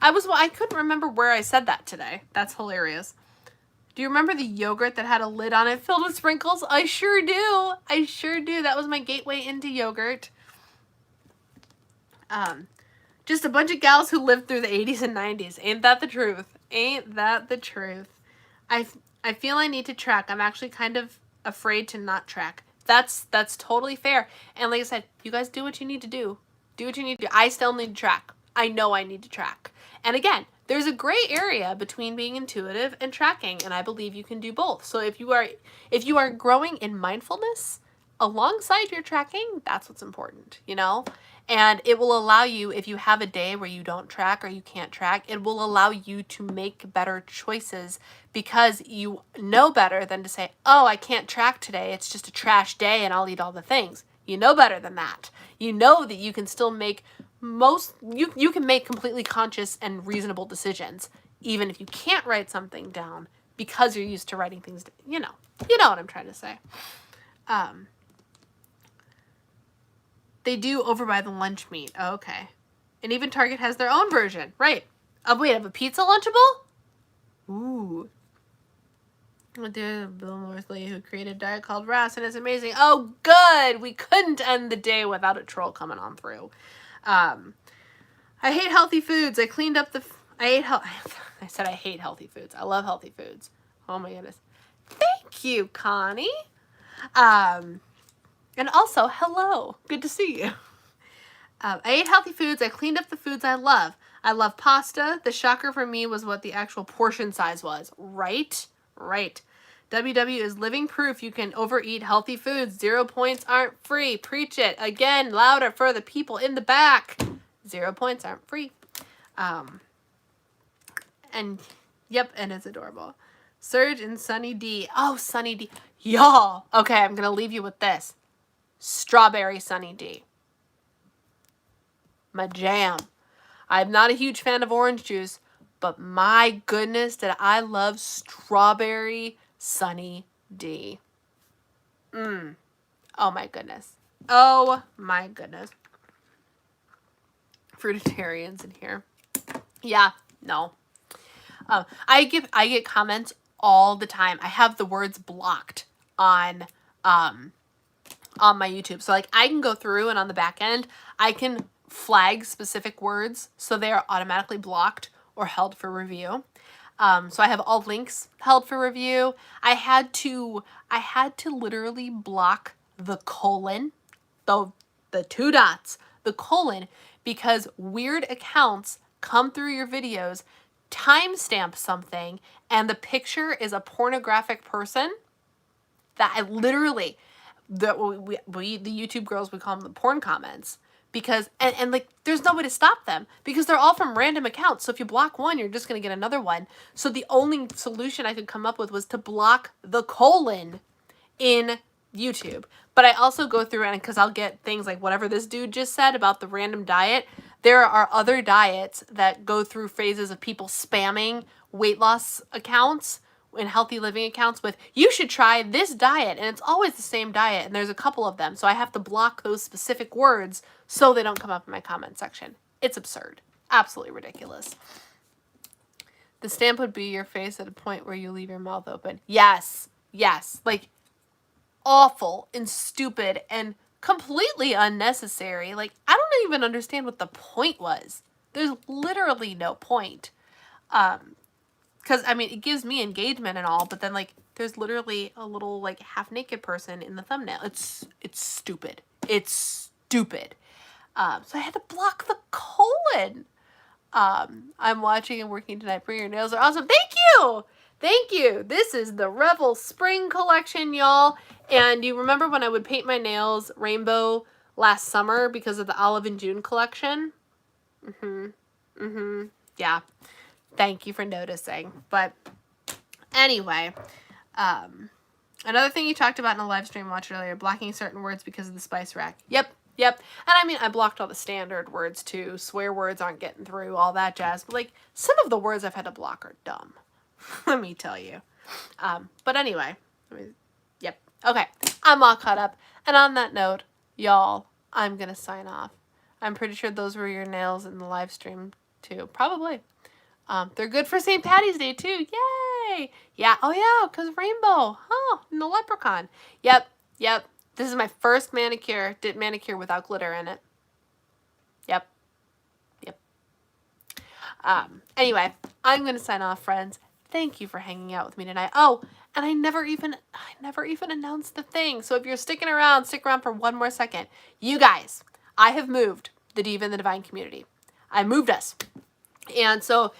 I couldn't remember where I said that today. That's hilarious. Do you remember the yogurt that had a lid on it filled with sprinkles? I sure do. I sure do. That was my gateway into yogurt. Just a bunch of gals who lived through the 80s and 90s. Ain't that the truth? Ain't that the truth? I feel I need to track. I'm actually kind of afraid to not track. That's totally fair. And like I said, you guys do what you need to do. Do what you need to do. I still need to track. I know I need to track. And again, there's a gray area between being intuitive and tracking, and I believe you can do both. So if you are growing in mindfulness alongside your tracking, that's what's important, you know? And it will allow you, if you have a day where you don't track or you can't track, it will allow you to make better choices because you know better than to say, oh, I can't track today. It's just a trash day and I'll eat all the things. You know better than that. You know that you can still make you can make completely conscious and reasonable decisions, even if you can't write something down because you're used to writing things down. You know what I'm trying to say. They do over by the lunch meat. Oh, okay. And even Target has their own version. Right. Oh, wait, of a pizza Lunchable? Ooh. There's Bill Mosley who created a diet called Ras, and it's amazing. Oh, good. We couldn't end the day without a troll coming on through. I hate healthy foods. I cleaned up I said I hate healthy foods. I love healthy foods. Oh my goodness. Thank you, Connie. And also, hello. Good to see you. I ate healthy foods. I cleaned up the foods I love. I love pasta. The shocker for me was what the actual portion size was. Right. WW is living proof you can overeat healthy foods. 0 points aren't free. Preach it. Again, louder for the people in the back. 0 points aren't free. And yep, and it's adorable. Surge and Sunny D. Oh, Sunny D. Y'all. Okay, I'm going to leave you with this. Strawberry Sunny D. My jam. I'm not a huge fan of orange juice, but my goodness, did I love strawberry Sunny D. Oh my goodness. Oh my goodness. Fruitarians in here. Yeah, no. I get comments all the time. I have the words blocked on on my YouTube. So like I can go through and on the back end, I can flag specific words so they are automatically blocked or held for review. So I have all links held for review. I had to literally block the colon, the two dots, the colon, because weird accounts come through your videos, timestamp something, and the picture is a pornographic person. That I literally, the YouTube girls, we call them the porn comments. Because, and like, there's no way to stop them because they're all from random accounts. So if you block one, you're just going to get another one. So the only solution I could come up with was to block the colon in YouTube. But I also go through and because I'll get things like whatever this dude just said about the random diet. There are other diets that go through phases of people spamming weight loss accounts and healthy living accounts with, you should try this diet. And it's always the same diet. And there's a couple of them. So I have to block those specific words so they don't come up in my comment section. It's absurd. Absolutely ridiculous. The stamp would be your face at a point where you leave your mouth open. Yes. Yes. Like awful and stupid and completely unnecessary. Like I don't even understand what the point was. There's literally no point. Because, I mean, it gives me engagement and all, but then, like, there's literally a little, like, half-naked person in the thumbnail. It's stupid. It's stupid. So I had to block the colon. I'm watching and working tonight. Bring your nails are awesome. Thank you! Thank you! This is the Revel Spring Collection, y'all. And you remember when I would paint my nails rainbow last summer because of the Olive and June collection? Yeah. Thank you for noticing. But anyway, another thing you talked about in a live stream watch earlier, blocking certain words because of the spice rack. Yep. And I mean, I blocked all the standard words too. Swear words aren't getting through, all that jazz. But like, some of the words I've had to block are dumb. Let me tell you. But anyway, yep. Okay, I'm all caught up. And on that note, y'all, I'm going to sign off. I'm pretty sure those were your nails in the live stream too. Probably. They're good for St. Patty's Day too. Yay! Yeah. Oh yeah, because rainbow. Oh, and the leprechaun. Yep. This is my first manicure. Did manicure without glitter in it. Yep. Anyway, I'm gonna sign off, friends. Thank you for hanging out with me tonight. Oh, and I never even announced the thing. So if you're sticking around, stick around for one more second. You guys, I have moved the Diva and the Divine community. I moved us. And so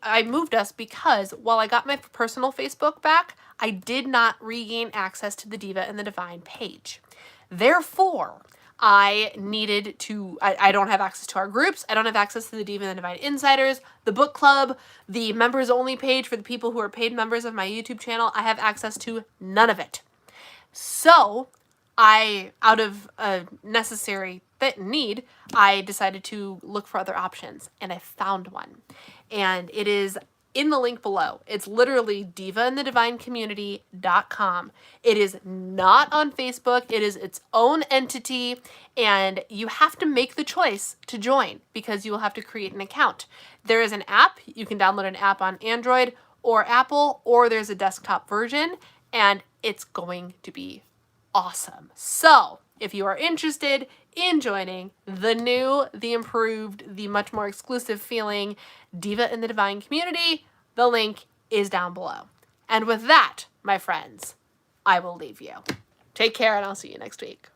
I moved us because while I got my personal Facebook back, I did not regain access to the Diva and the Divine page. Therefore, I needed to, I don't have access to our groups. I don't have access to the Diva and the Divine Insiders, the book club, the members only page for the people who are paid members of my YouTube channel. I have access to none of it. So out of a necessary need, I decided to look for other options, and I found one. And it is in the link below. It's literally divaandthedivinecommunity.com. It is not on Facebook. It is its own entity, and you have to make the choice to join because you will have to create an account. There is an app. You can download an app on Android or Apple, or there's a desktop version, and it's going to be awesome. So if you are interested in joining the new, the improved, the much more exclusive feeling Diva and the Divine community, the link is down below. And with that, my friends, I will leave you. Take care, and I'll see you next week.